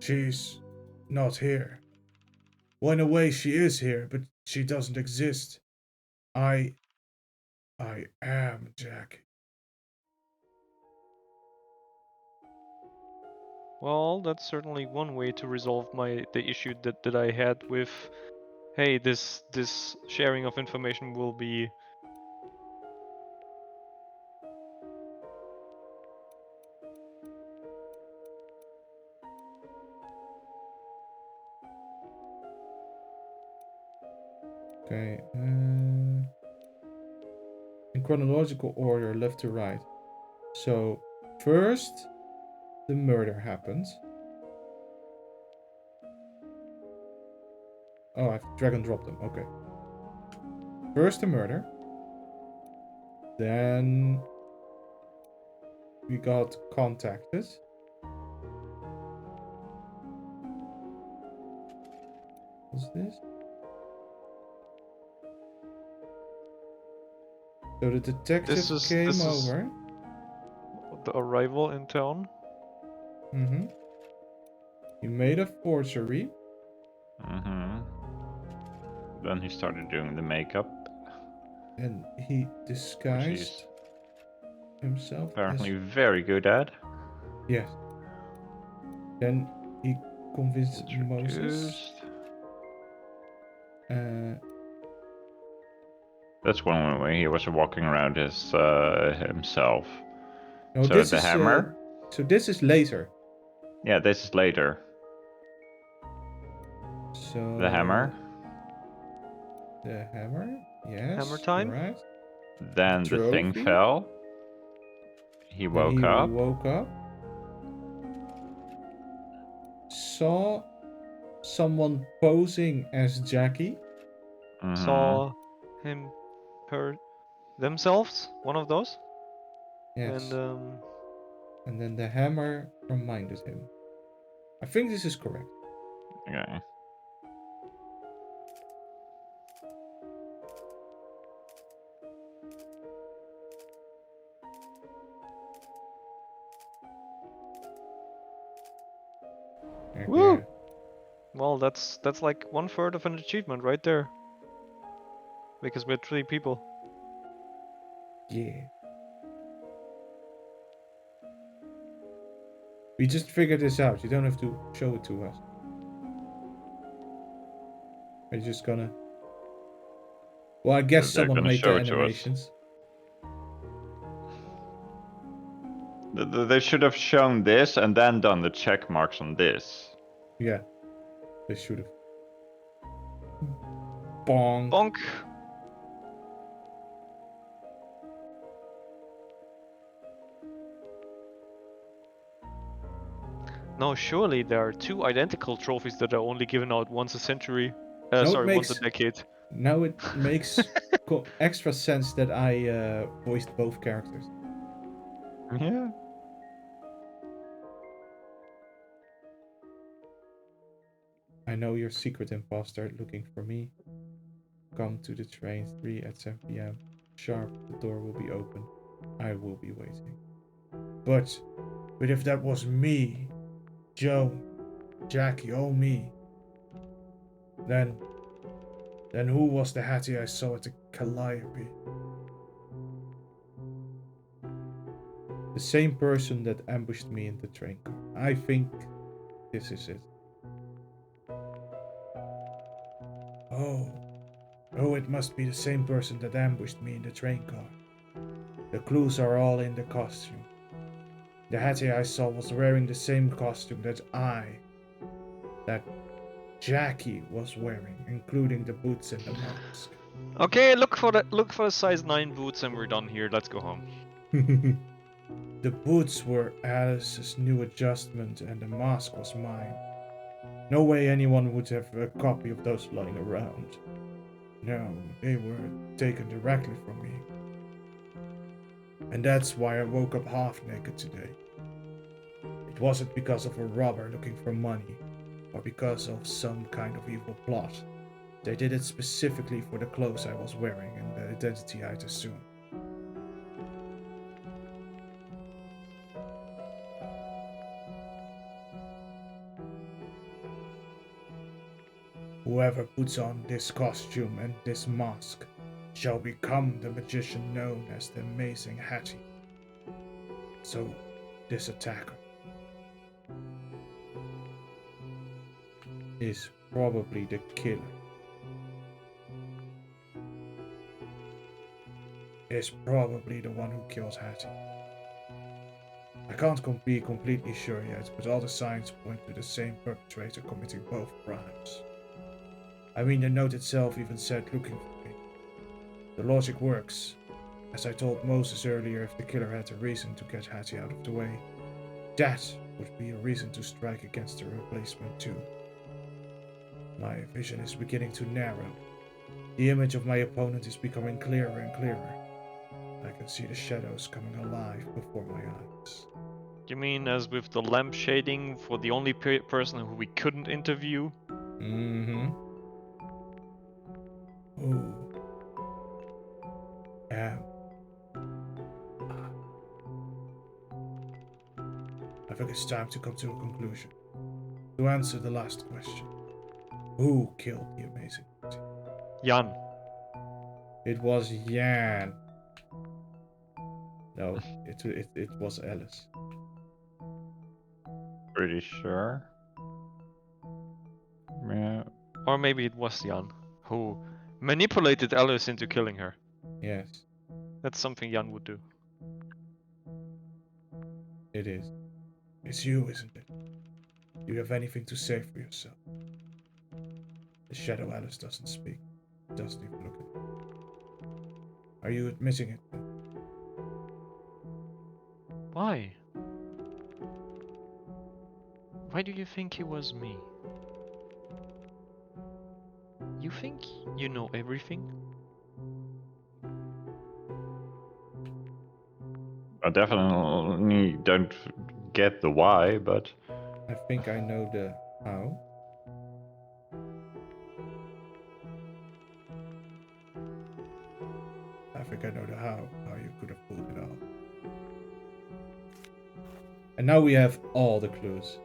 She's not here. Well, in a way, she is here, but she doesn't exist. I am Jackie. Well, that's certainly one way to resolve the issue that I had with, hey, this sharing of information will be. Okay. In chronological order, left to right. So, first, the murder happens. Oh, I've drag and dropped them. Okay. First, the murder. Then, we got contacted. What's this? So the detective came over. The arrival in town. Mm-hmm. He made a forgery. Mm-hmm. Then he started doing the makeup. And he disguised himself Apparently as... very good at. Yes. Then he convinced Moses. Introduced. Uh, That's one way he was walking around his himself. no, So this the is hammer? So this is later. Yeah, this is later. So The hammer. The hammer. Yes. Hammer time? Right. Then the thing Trophy. fell. He woke up. Woke up. Saw someone posing as Jackie. Mhm. Saw him, her, themselves. One of those. Yes. And And then the hammer reminded him. I think this is correct. Okay. Okay. Woo! well, that's like 1/3 of an achievement right there. Because we're 3 people. Yeah. We just figured this out. You don't have to show it to us. Are you just gonna... Well, I guess They're someone gonna made show the it to us. animations. They should have shown this and then done the check marks on this. Yeah, they should have. Bonk. Bonk. No, surely there are 2 identical trophies that are only given out once a century. No, it Sorry, once a makes- decade. Now it makes extra sense that I voiced both characters. Yeah. I know you're secret imposter looking for me. Come to the train 3 at 7 p.m. Sharp, the door will be open. I will be waiting. But if that was me, Joe, Jackie, all me, then who was the Hattie I saw at the Calliope? The same person that ambushed me in the train car. I think this is it. Oh, it must be the same person that ambushed me in the train car. The clues are all in the costume. The Hattie I saw was wearing the same costume that Jackie was wearing, including the boots and the mask. Okay, look for the size 9 boots and we're done here. Let's go home. The boots were Alice's new adjustment and the mask was mine. No way anyone would have a copy of those lying around. No, they were taken directly from me. And that's why I woke up half naked today. It wasn't because of a robber looking for money, or because of some kind of evil plot. They did it specifically for the clothes I was wearing and the identity I'd assumed. Whoever puts on this costume and this mask shall become the magician known as the Amazing Hattie. So, this attacker is probably the killer. Is probably the one who kills Hattie. I can't be completely sure yet, but all the signs point to the same perpetrator committing both crimes. I mean, the note itself even said looking for me. The logic works. As I told Moses earlier, if the killer had a reason to get Hattie out of the way, that would be a reason to strike against the replacement too. My vision is beginning to narrow. The image of my opponent is becoming clearer and clearer. I can see the shadows coming alive before my eyes. You mean as with the lamp shading for the only person who we couldn't interview? Mm-hmm. Ooh. I think it's time to come to a conclusion. To answer the last question. Who killed the Amazing Hattie? Jan. It was Jan. No, it was Alice. Pretty sure. Yeah. Or maybe it was Jan who manipulated Alice into killing her. Yes, That's something Jan would do. it is. It's you, isn't it? Do you have anything to say for yourself? The shadow Alice doesn't speak. Doesn't even look at me. Are you admitting it? Why? Why do you think it was me? You think you know everything? I definitely don't get the why, but I think I know the how. I think I know the how you could have pulled it off. And now we have all the clues.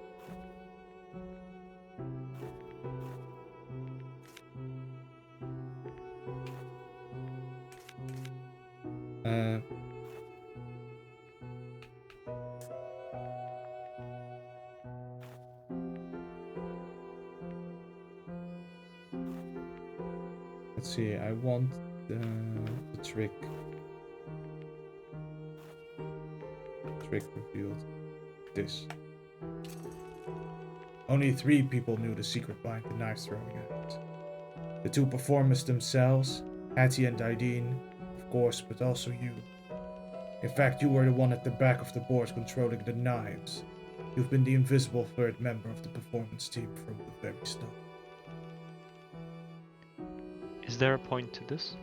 Let's see, I want the trick trick revealed this. Only 3 people knew the secret behind the knife throwing act. The 2 performers themselves, Hattie and Didine, of course, but also you. In fact, you were the one at the back of the board controlling the knives. You've been the invisible 3rd member of the performance team from the very start. Is there a point to this?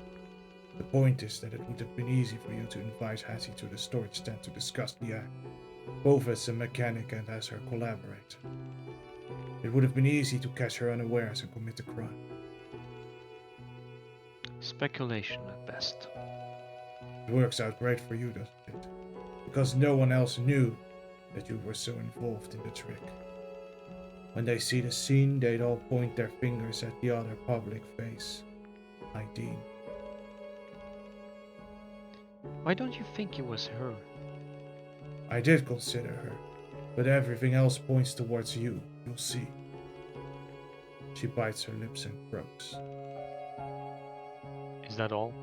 The point is that it would have been easy for you to invite Hattie to the storage tent to discuss the act, both as a mechanic and as her collaborator. It would have been easy to catch her unawares and commit a crime. Speculation at best. It works out great for you, doesn't it? Because no one else knew that you were so involved in the trick. When they see the scene, they'd all point their fingers at the other public face, Nadine. Why don't you think it was her? I did consider her, but everything else points towards you, you'll see. She bites her lips and croaks. Is that all?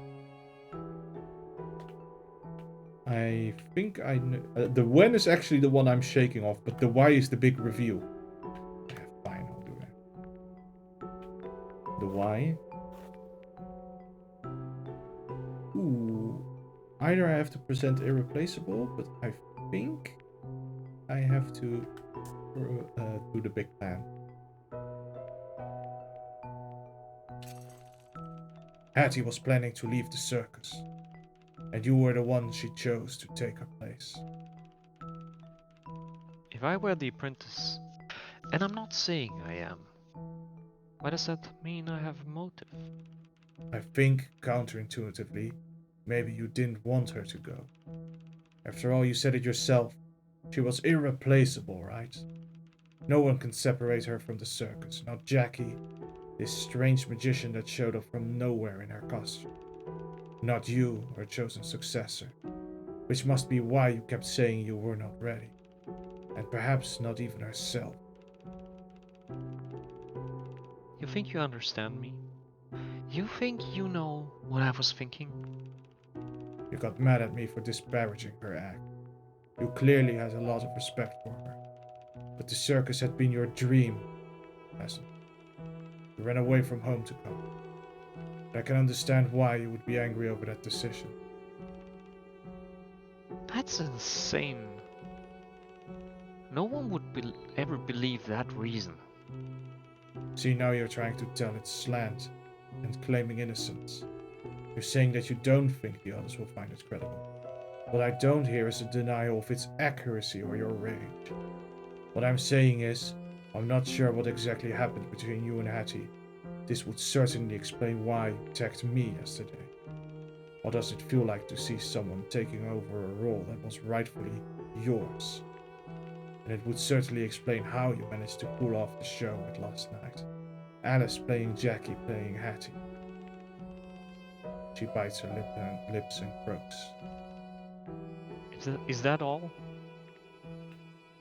I think I know. The when is actually the one I'm shaking off, but the why is the big reveal. Yeah, fine, I'll do that. The why? Ooh. Either I have to present irreplaceable, but I think I have to do the big plan. Hattie was planning to leave the circus, and you were the one she chose to take her place. If I were the apprentice, and I'm not saying I am, why does that mean I have motive? I think, counterintuitively, maybe you didn't want her to go. After all, you said it yourself. She was irreplaceable, right? No one can separate her from the circus, not Jackie, this strange magician that showed up from nowhere in her costume. Not you, her chosen successor, which must be why you kept saying you were not ready. And perhaps not even herself. You think you understand me? You think you know what I was thinking? You got mad at me for disparaging her act. You clearly had a lot of respect for her. But the circus had been your dream, hasn't it? You ran away from home to come. But I can understand why you would be angry over that decision. That's insane. No one would ever believe that reason. See, now you're trying to tell its slant and claiming innocence. You're saying that you don't think the others will find it credible. What I don't hear is a denial of its accuracy or your rage. What I'm saying is, I'm not sure what exactly happened between you and Hattie. This would certainly explain why you attacked me yesterday. What does it feel like to see someone taking over a role that was rightfully yours? And it would certainly explain how you managed to pull off the show with last night. Alice playing Jackie playing Hattie. She bites her lips and croaks. Is that all?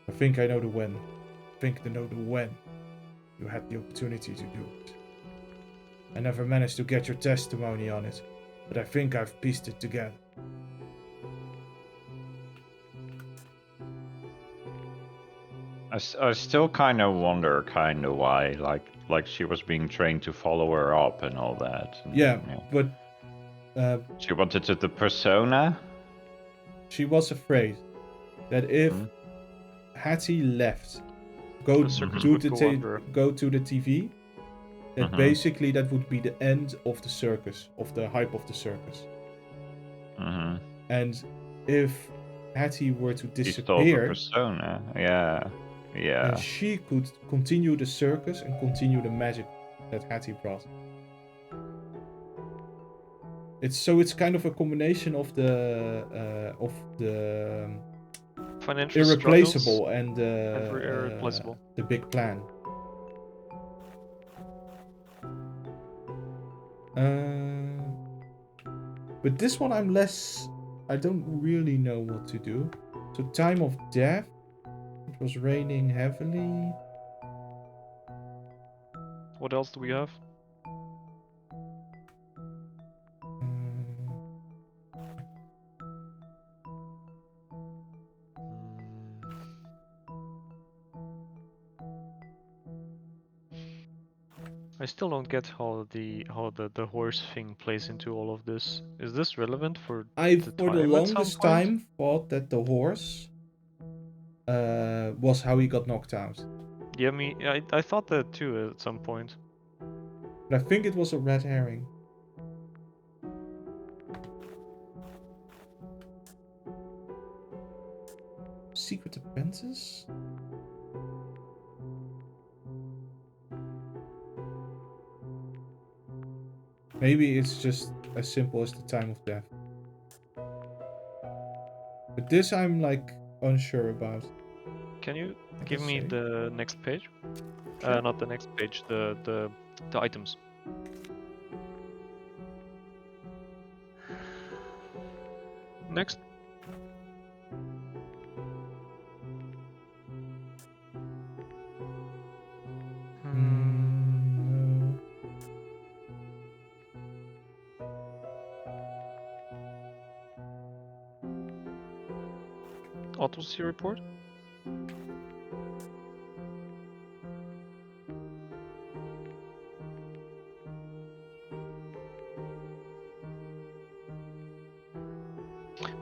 I think I know the when. I think I know the when you had the opportunity to do it. I never managed to get your testimony on it, but I think I've pieced it together. I still kind of wonder why, like she was being trained to follow her up and all that. Yeah, but she wanted to the persona. She was afraid that if Hattie left, go to the TV, that basically that would be the end of the circus, of the hype of the circus. And if Hattie were to disappear, persona, yeah. And she could continue the circus and continue the magic that Hattie brought. It's kind of a combination of the financial irreplaceable and irreplaceable. The big plan. But this one I don't really know what to do. So time of death. It was raining heavily. What else do we have? I still don't get how the horse thing plays into all of this. Is this relevant for I, the for the time at some longest point? time, thought that the horse was how he got knocked out. Yeah, I thought that too at some point. But I think it was a red herring. Secret apprentice? Maybe it's just as simple as the time of death. But this I'm like unsure about. Can you I give can me say. the next page? Sure. Not the next page. The items. Next. No. Autopsy report.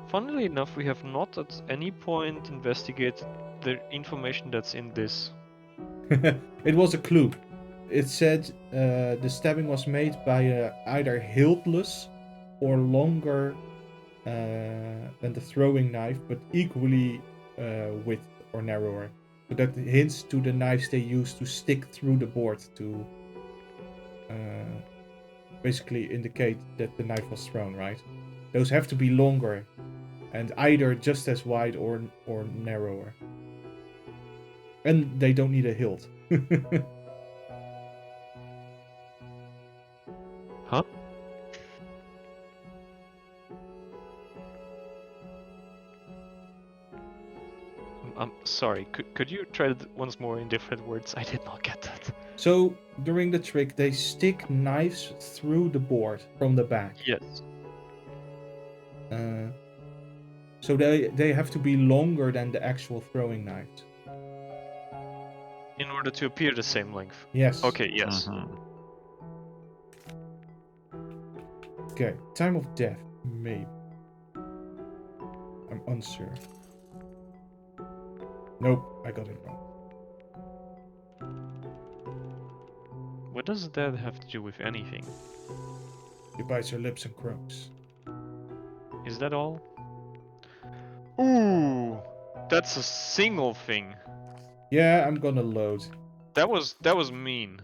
Funnily enough, we have not at any point investigated the information that's in this. It was a clue. It said the stabbing was made by either hiltless or longer than the throwing knife, but equally width or narrower. So that hints to the knives they used to stick through the board to basically indicate that the knife was thrown, right? Those have to be longer and either just as wide or narrower. And they don't need a hilt. Huh? I'm sorry. Could you try it once more in different words? I did not get that. So during the trick, they stick knives through the board from the back. Yes. So they have to be longer than the actual throwing knives. In order to appear the same length. Yes. Okay. Yes. Mhm. Okay. Time of death. Maybe. I'm unsure. Nope, I got it wrong. What does that have to do with anything? He bites her lips and croaks. Is that all? Ooh, that's a single thing. Yeah, I'm gonna load. That was mean.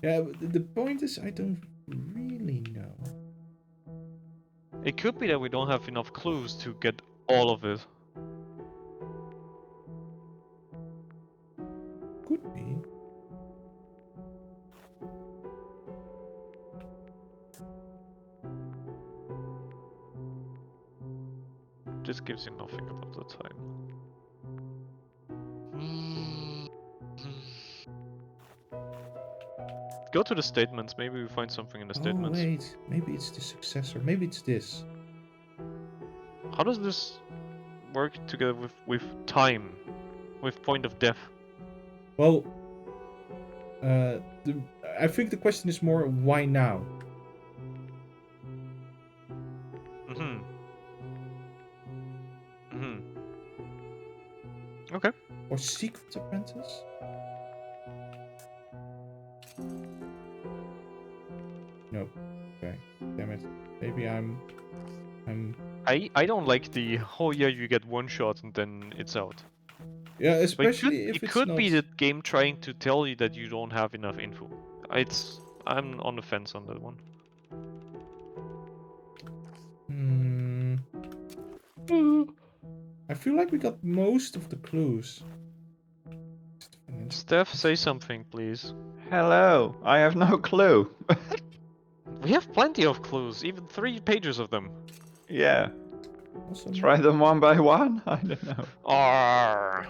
Yeah, the point is I don't really know. It could be that we don't have enough clues to get all of it. Could be. This gives you nothing about the time. Go to the statements. Maybe we find something in the Oh statements. wait, maybe it's the successor. Maybe it's this. How does this work together with time, with point of death? Well, I think the question is more why now? Mhm. Mhm. Okay. Or secret apprentice? Nope. Okay. Damn it. Maybe I'm. I don't like the oh yeah you get one shot and then it's out. Yeah, But especially if it it's could not. be the game trying to tell you that you don't have enough info. I'm on the fence on that one. I feel like we got most of the clues. Steph, say something, please. Hello, I have no clue. We have plenty of clues, even 3 pages of them. Yeah, Also, try them one by one. I don't know. Arrgh.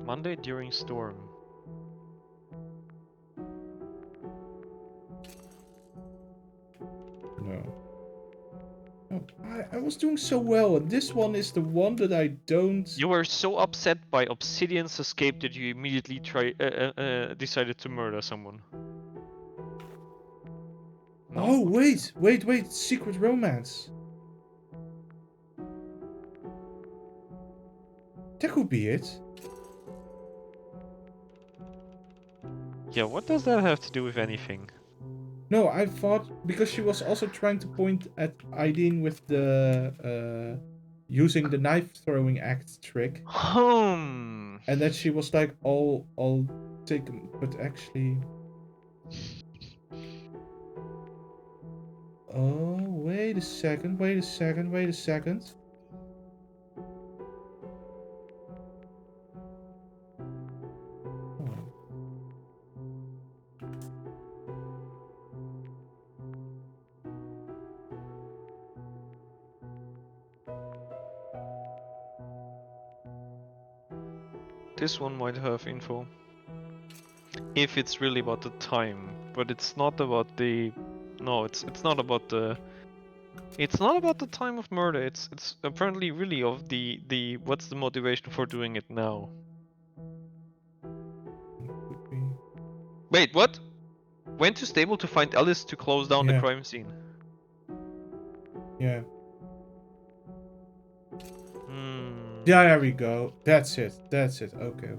Monday during storm. was doing so well, and this one is the one that I don't. You were so upset by Obsidian's escape that you immediately decided to murder someone. No? Oh, wait, secret romance. That could be it. Yeah, what does that have to do with anything? No, I thought because she was also trying to point at Aideen with the using the knife throwing act trick, and that she was like all taken, but actually. Oh, wait a second. Oh. This one might have info. If it's really about the time, but it's not about the. No, it's not about the. It's not about the time of murder. It's apparently really of the what's the motivation for doing it now? Could be. Wait, what? Went to stable to find Alice to close down the Yeah. crime scene. Yeah. Hmm. Yeah, there we go. That's it. Okay.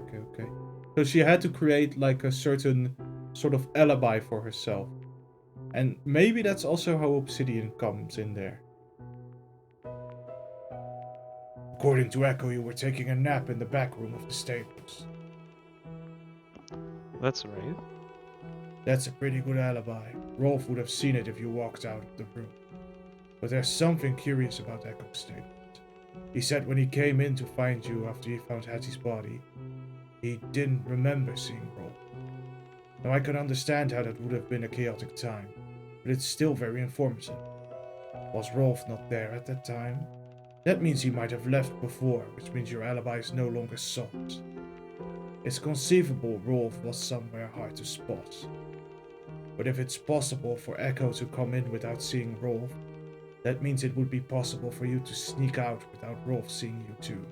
So she had to create like a certain sort of alibi for herself. And maybe that's also how Obsidian comes in there. According to Echo, you were taking a nap in the back room of the stables. That's right. That's a pretty good alibi. Rolf would have seen it if you walked out of the room. But there's something curious about Echo's statement. He said when he came in to find you after he found Hattie's body, he didn't remember seeing Rolf. Now I can understand how that would have been a chaotic time, but it's still very informative. Was Rolf not there at that time? That means he might have left before, which means your alibi is no longer solid. It's conceivable Rolf was somewhere hard to spot. But if it's possible for Echo to come in without seeing Rolf, that means it would be possible for you to sneak out without Rolf seeing you too.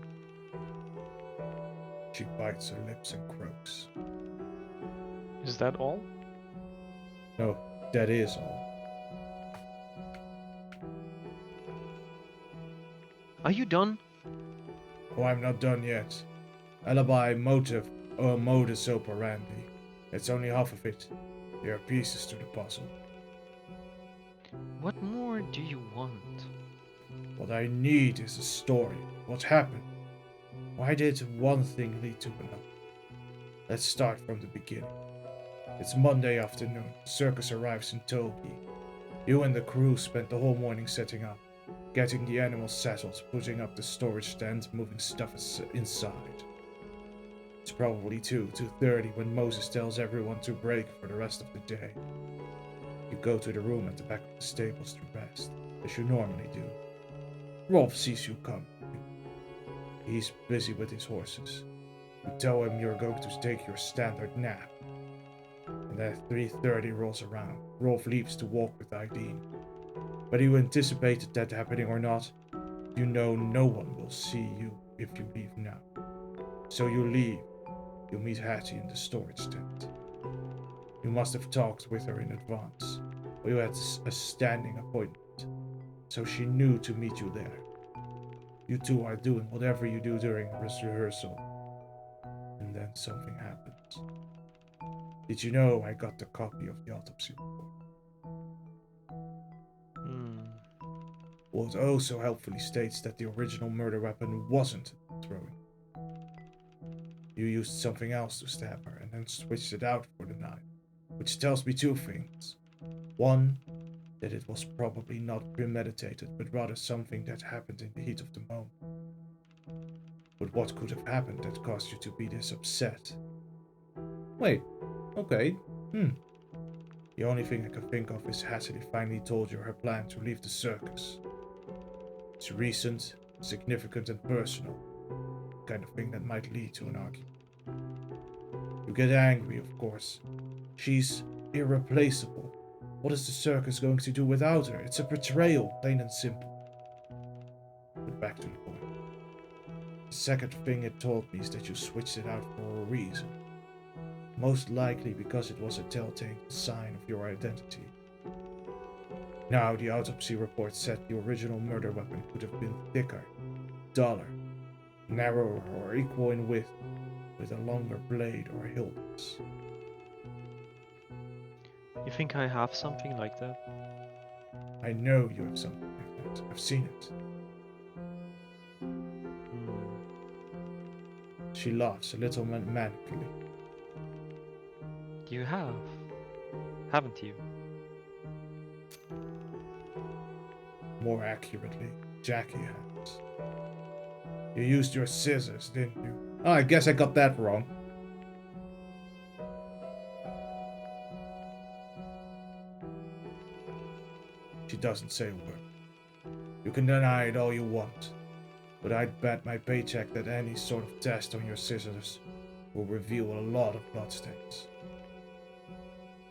She bites her lips and croaks. Is that all? No, that is all. Are you done? Oh, I'm not done yet. Alibi, motive, or modus operandi. It's only half of it. There are pieces to the puzzle. What more do you want? What I need is a story. What happened? Why did one thing lead to another? Let's start from the beginning. It's Monday afternoon. The circus arrives in Togi. You and the crew spent the whole morning setting up, getting the animals settled, putting up the storage stand, moving stuff inside. It's probably 2:30 when Moses tells everyone to break for the rest of the day. You go to the room at the back of the stables to rest, as you normally do. Rolf sees you come. He's busy with his horses. You tell him you're going to take your standard nap. And at 3:30 rolls around, Rolf leaves to walk with Aideen. Whether you anticipated that happening or not, you know no one will see you if you leave now. So you leave. You meet Hattie in the storage tent. You must have talked with her in advance, or you had a standing appointment, so she knew to meet you there. You two are doing whatever you do during a rehearsal, and then something happens. Did you know I got the copy of the autopsy report? What also helpfully states that the original murder weapon wasn't throwing. You used something else to stab her and then switched it out for the knife, which tells me two things. One, that it was probably not premeditated, but rather something that happened in the heat of the moment. But what could have happened that caused you to be this upset? Wait, okay, The only thing I can think of is Hattie finally told you her plan to leave the circus. It's recent, significant and personal, the kind of thing that might lead to an argument. You get angry, of course. She's irreplaceable. What is the circus going to do without her? It's a betrayal, plain and simple. back to the point. The second thing it told me is that you switched it out for a reason. Most likely because it was a telltale sign of your identity. Now, the autopsy report said the original murder weapon could have been thicker, duller, narrower or equal in width, with a longer blade or hilts. You think I have something like that? I know you have something like that. I've seen it. She laughs a little manically. You have, haven't you? More accurately, Jackie has. You used your scissors, didn't you? Oh, I guess I got that wrong. She doesn't say a word. You can deny it all you want, but I'd bet my paycheck that any sort of test on your scissors will reveal a lot of bloodstains.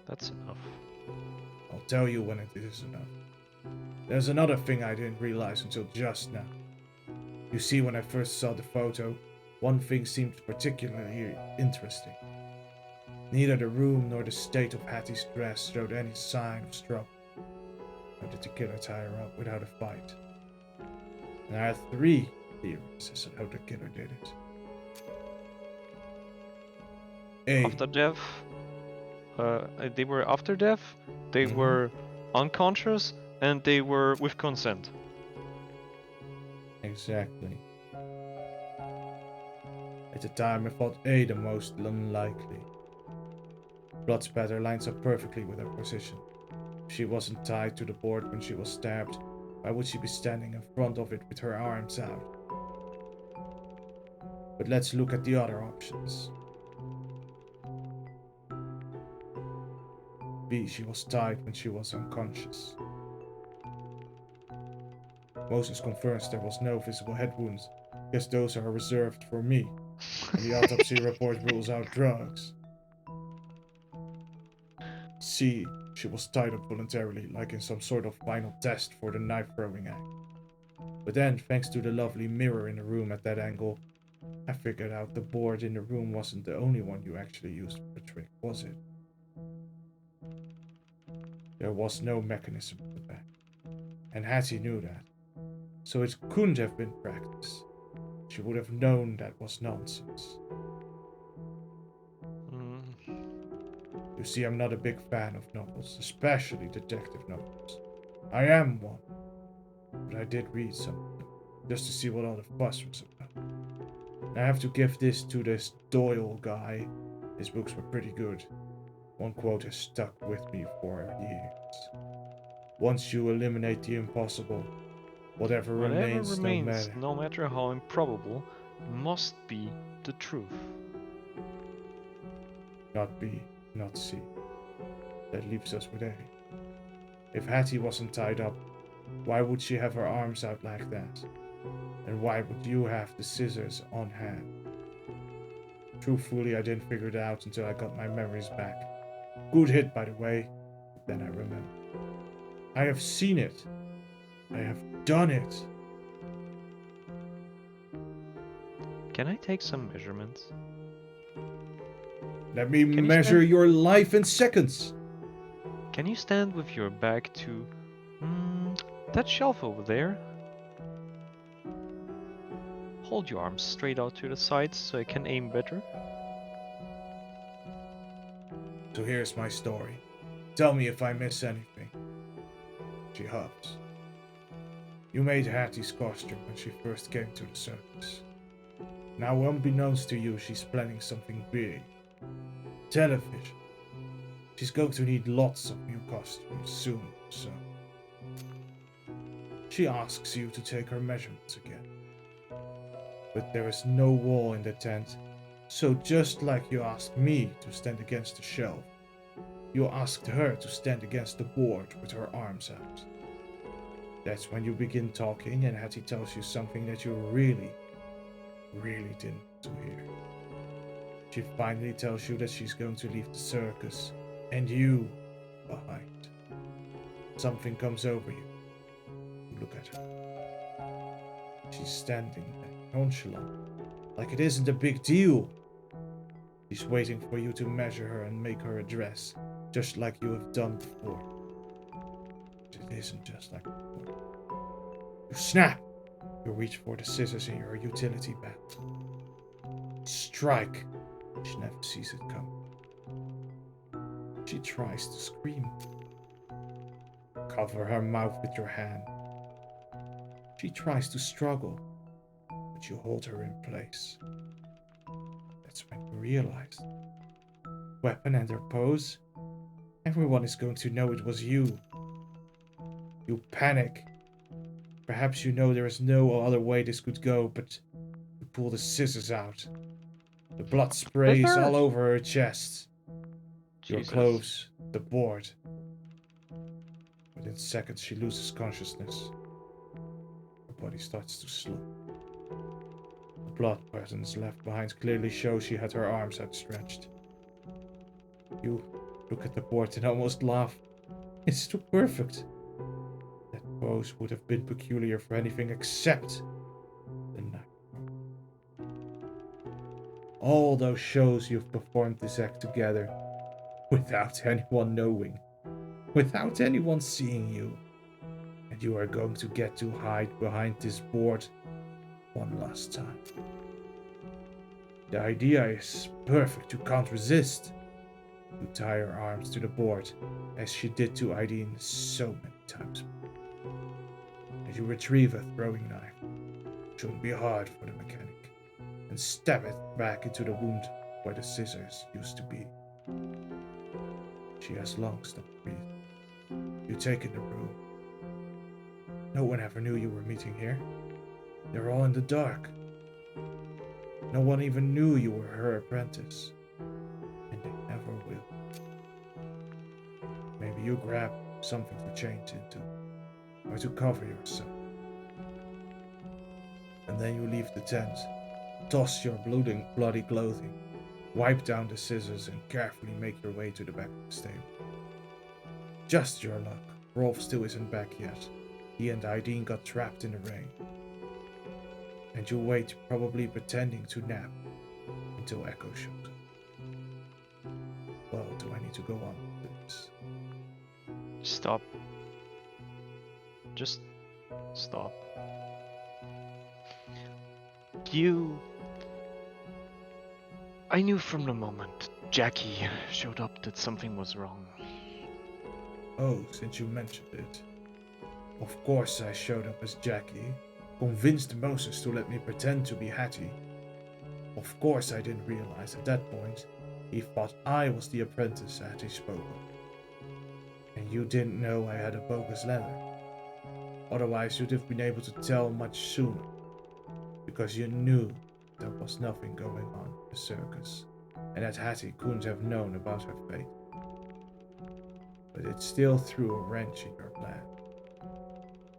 That's enough. I'll tell you when it is enough. There's another thing I didn't realize until just now. You see, when I first saw the photo, one thing seemed particularly interesting. Neither the room nor the state of Hattie's dress showed any sign of struggle. How did the killer tie her up without a fight? And I had 3 theories as to how the killer did it. A. After death, they were after death, they were unconscious, and they were with consent. Exactly. At the time, I thought A the most unlikely. Blood spatter lines up perfectly with her position. If she wasn't tied to the board when she was stabbed, why would she be standing in front of it with her arms out? But let's look at the other options. B. She was tied when she was unconscious. Moses confirms there was no visible head wounds. Guess those are reserved for me. And the autopsy report rules out drugs. C. She was tied up voluntarily, like in some sort of final test for the knife throwing act. But then, thanks to the lovely mirror in the room at that angle, I figured out the board in the room wasn't the only one you actually used for the trick, was it? There was no mechanism at the back. And Hattie knew that. So it couldn't have been practice. She would have known that was nonsense. You see, I'm not a big fan of novels, especially detective novels. I am one, but I did read some, just to see what all the fuss was about. And I have to give this to this Doyle guy. His books were pretty good. One quote has stuck with me for years. Once you eliminate the impossible, whatever remains, no matter how improbable, must be the truth. Not B, not C. That leaves us with A. If Hattie wasn't tied up, why would she have her arms out like that? And why would you have the scissors on hand? Truthfully, I didn't figure it out until I got my memories back. Good hit, by the way. But then I remembered. I have seen it. I have done it. Can I take some measurements? Let me Can you measure stand- your life in seconds. Can you stand with your back to that shelf over there? Hold your arms straight out to the sides so I can aim better. So here's my story. Tell me if I miss anything. She huffs. You made Hattie's costume when she first came to the circus. Now, unbeknownst to you, she's planning something big. Television. She's going to need lots of new costumes soon, so. She asks you to take her measurements again. But there is no wall in the tent, so just like you asked me to stand against the shelf, you asked her to stand against the board with her arms out. That's when you begin talking and Hattie tells you something that you really didn't want to hear. She finally tells you that she's going to leave the circus and you behind. Something comes over you. You look at her. She's standing there, nonchalant, like it isn't a big deal. She's waiting for you to measure her and make her a dress, just like you have done before. But it isn't just like before. You snap! You reach for the scissors in your utility belt. Strike! She never sees it coming. She tries to scream. Cover her mouth with your hand. She tries to struggle, but you hold her in place. That's when you realize. Weapon and her pose. Everyone is going to know it was you. You panic. Perhaps you know there is no other way this could go, but you pull the scissors out. The blood sprays Scissors? all over her chest. Your Jesus. clothes, the board. Within seconds, she loses consciousness. Her body starts to slow. The blood patterns left behind clearly show she had her arms outstretched. You look at the board and almost laugh. It's too perfect. That pose would have been peculiar for anything except the knife. All those shows you've performed this act together, without anyone knowing, without anyone seeing you, and you are going to get to hide behind this board one last time. The idea is perfect, you can't resist. You tie your arms to the board, as she did to Aideen so many times. And you retrieve a throwing knife, shouldn't be hard for the mechanic, and stab it back into the wound where the scissors used to be. She has long stopped breathing. You take in the room. No one ever knew you were meeting here. They're all in the dark. No one even knew you were her apprentice. And they never will. Maybe you grab something to change into, or to cover yourself. And then you leave the tent, toss your bloody clothing, wipe down the scissors, and carefully make your way to the back of the stable. Just your luck, Rolf still isn't back yet. He and Aideen got trapped in the rain. And you wait, probably pretending to nap, until Echo shows up. Well, do I need to go on with this? Stop. Just stop. I knew from the moment Jackie showed up that something was wrong. Oh, since you mentioned it. Of course I showed up as Jackie, convinced Moses to let me pretend to be Hattie. Of course I didn't realize at that point he thought I was the apprentice Hattie spoke of. And you didn't know I had a bogus leather. Otherwise you'd have been able to tell much sooner. Because you knew there was nothing going on in the circus, and that Hattie couldn't have known about her fate. But it still threw a wrench in your plan.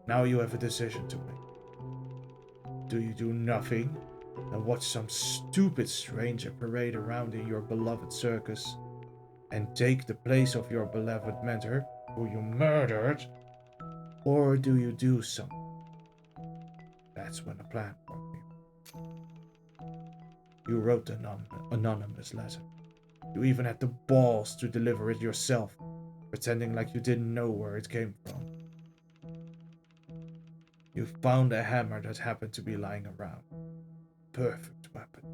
Now you have a decision to make. Do you do nothing and watch some stupid stranger parade around in your beloved circus and take the place of your beloved mentor who you murdered? Or do you do something? That's when the plan formed. You wrote an anonymous letter. You even had the balls to deliver it yourself, pretending like you didn't know where it came from. You found a hammer that happened to be lying around. Perfect weapon.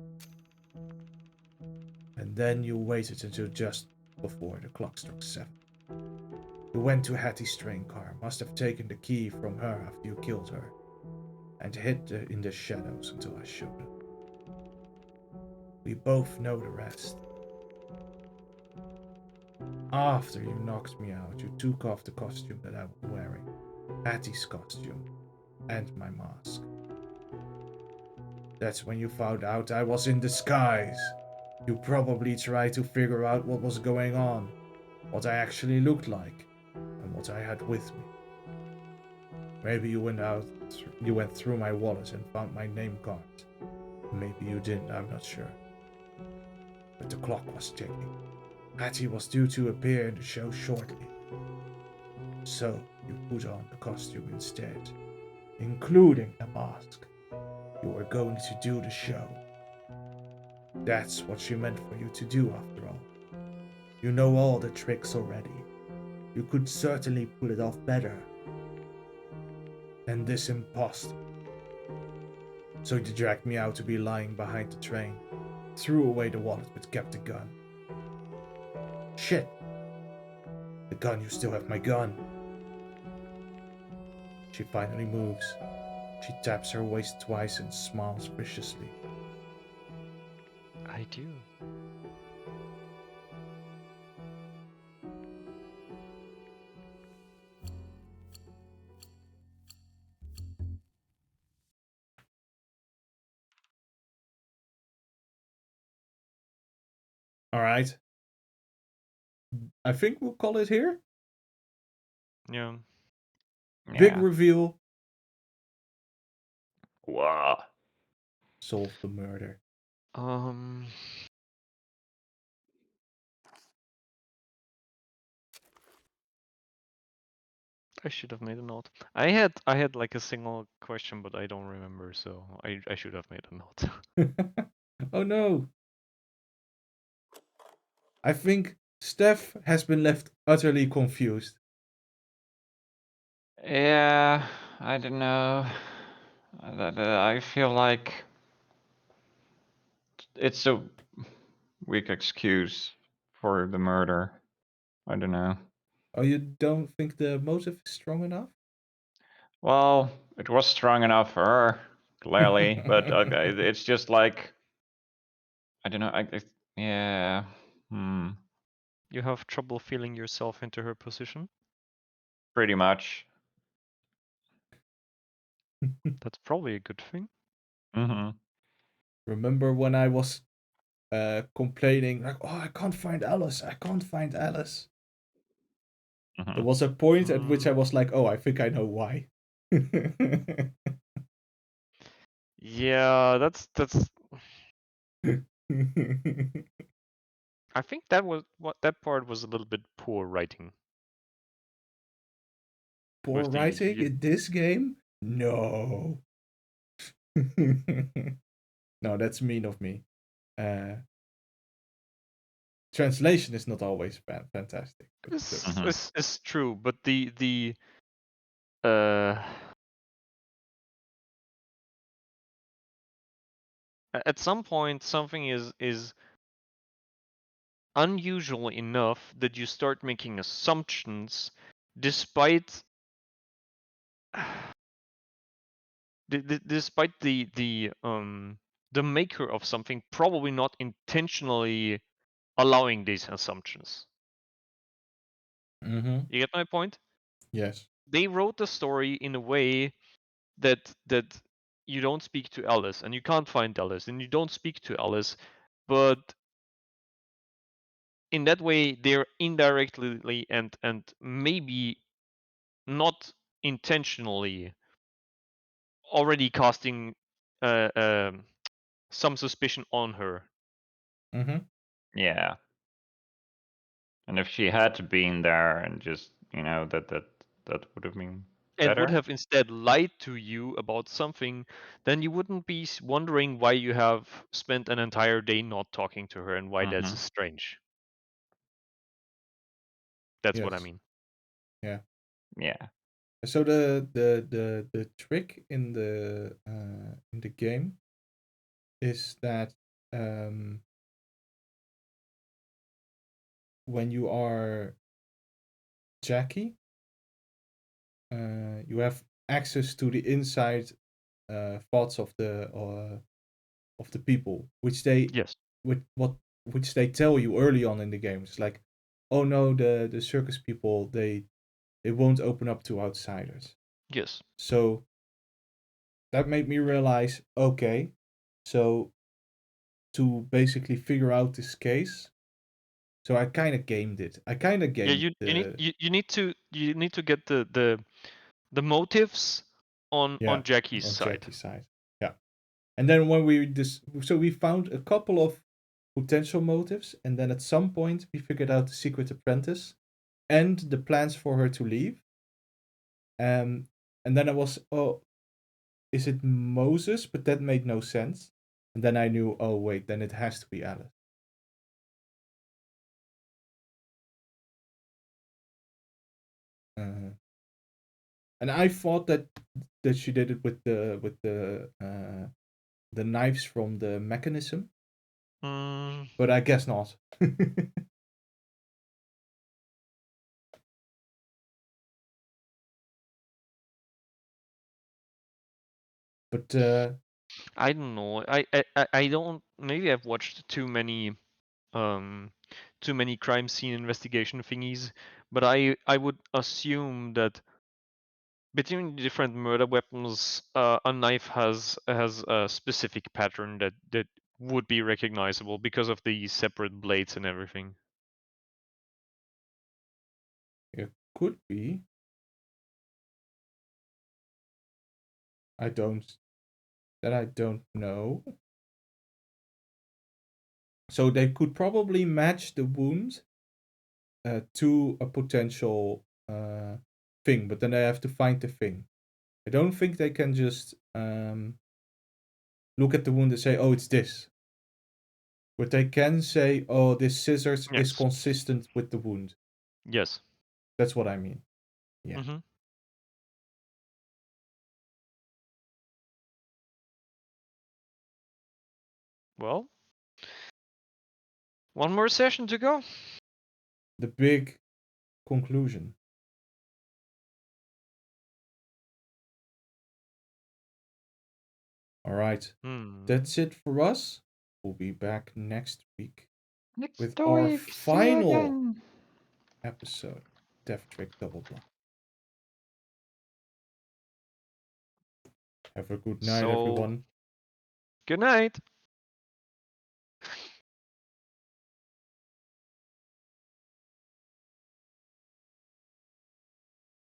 And then you waited until just before the clock struck 7. You went to Hattie's train car, must have taken the key from her after you killed her, and hid in the shadows until I showed up. We both know the rest. After you knocked me out, you took off the costume that I was wearing, Hattie's costume, and my mask. That's when you found out I was in disguise. You probably tried to figure out what was going on, what I actually looked like, and what I had with me. Maybe you went through my wallet and found my name card. Maybe you didn't, I'm not sure. But the clock was ticking. Hattie was due to appear in the show shortly. So you put on the costume instead, including the mask. You were going to do the show. That's what she meant for you to do, after all. You know all the tricks already. You could certainly pull it off better than this imposter. So you dragged me out to be lying behind the train, threw away the wallet but kept the gun. Shit! The gun, you still have my gun. She finally moves. She taps her waist twice and smiles viciously. I do. Alright. I think we'll call it here. Yeah. Big Yeah. reveal. Wow. Solve the murder. I should have made a note. I had like a single question, but I don't remember, so I should have made a note. Oh no. I think Steph has been left utterly confused. Yeah, I don't know. I feel like it's a weak excuse for the murder. I don't know. Oh, you don't think the motive is strong enough? Well, it was strong enough for her, clearly, but okay, it's just like I don't know. Yeah. Hmm. You have trouble feeling yourself into her position? Pretty much. That's probably a good thing. Mm-hmm. Remember when I was complaining, like, oh, I can't find Alice, I can't find Alice. Mm-hmm. There was a point at which I was like, oh, I think I know why. Yeah, that's. I think that part was a little bit poor writing. Poor With the writing in this game? No. No, that's mean of me. Translation is not always fantastic. But It's true, but the uh at some point something is unusual enough that you start making assumptions despite despite the maker of something probably not intentionally allowing these assumptions. mm-hmm. You get my point? Yes. They wrote the story in a way that you don't speak to Alice and you can't find Alice and you don't speak to Alice, but in that way they're indirectly and maybe not intentionally already casting uh, um, some suspicion on her. Mm-hmm. Yeah. And if she had been there and just, that would have been And would better. have instead lied to you about something, then you wouldn't be wondering why you have spent an entire day not talking to her and why that's Mm-hmm. strange. That's what I Yes. mean. Yeah. Yeah. So the trick in the game is that when you are Jackie, you have access to the inside thoughts of the people, which they Yes. which they tell you early on in the game. It's like, oh no, the circus people they won't open up to outsiders. Yes. So that made me realize, okay, so to basically figure out this case, so I kind of gamed it. I kind of Yeah, gamed you need to get the motives on Jackie's on side. Jackie's side. Yeah, and then when we found a couple of potential motives, and then at some point we figured out the secret apprentice and the plans for her to leave. And then I was, oh, is it Moses? But that made no sense. And then I knew, oh wait, then it has to be Alice. And I thought that she did it with the knives from the mechanism, Mm, but I guess not. But I don't know. I don't. Maybe I've watched too many crime scene investigation thingies, but I would assume that between different murder weapons, a knife has a specific pattern that would be recognizable because of the separate blades and everything. it could be. I don't know. So they could probably match the wound to a potential thing, but then they have to find the thing. I don't think they can just look at the wound and say, oh, it's this. But they can say, oh, this scissors is Yes. consistent with the wound. Yes. That's what I mean. Yeah. Mm-hmm. Well, one more session to go. The big conclusion. All right. That's it for us. We'll be back next week Next with our week, see you final again. episode, Death Trick Double Blind. Have a good night, So, everyone. good night.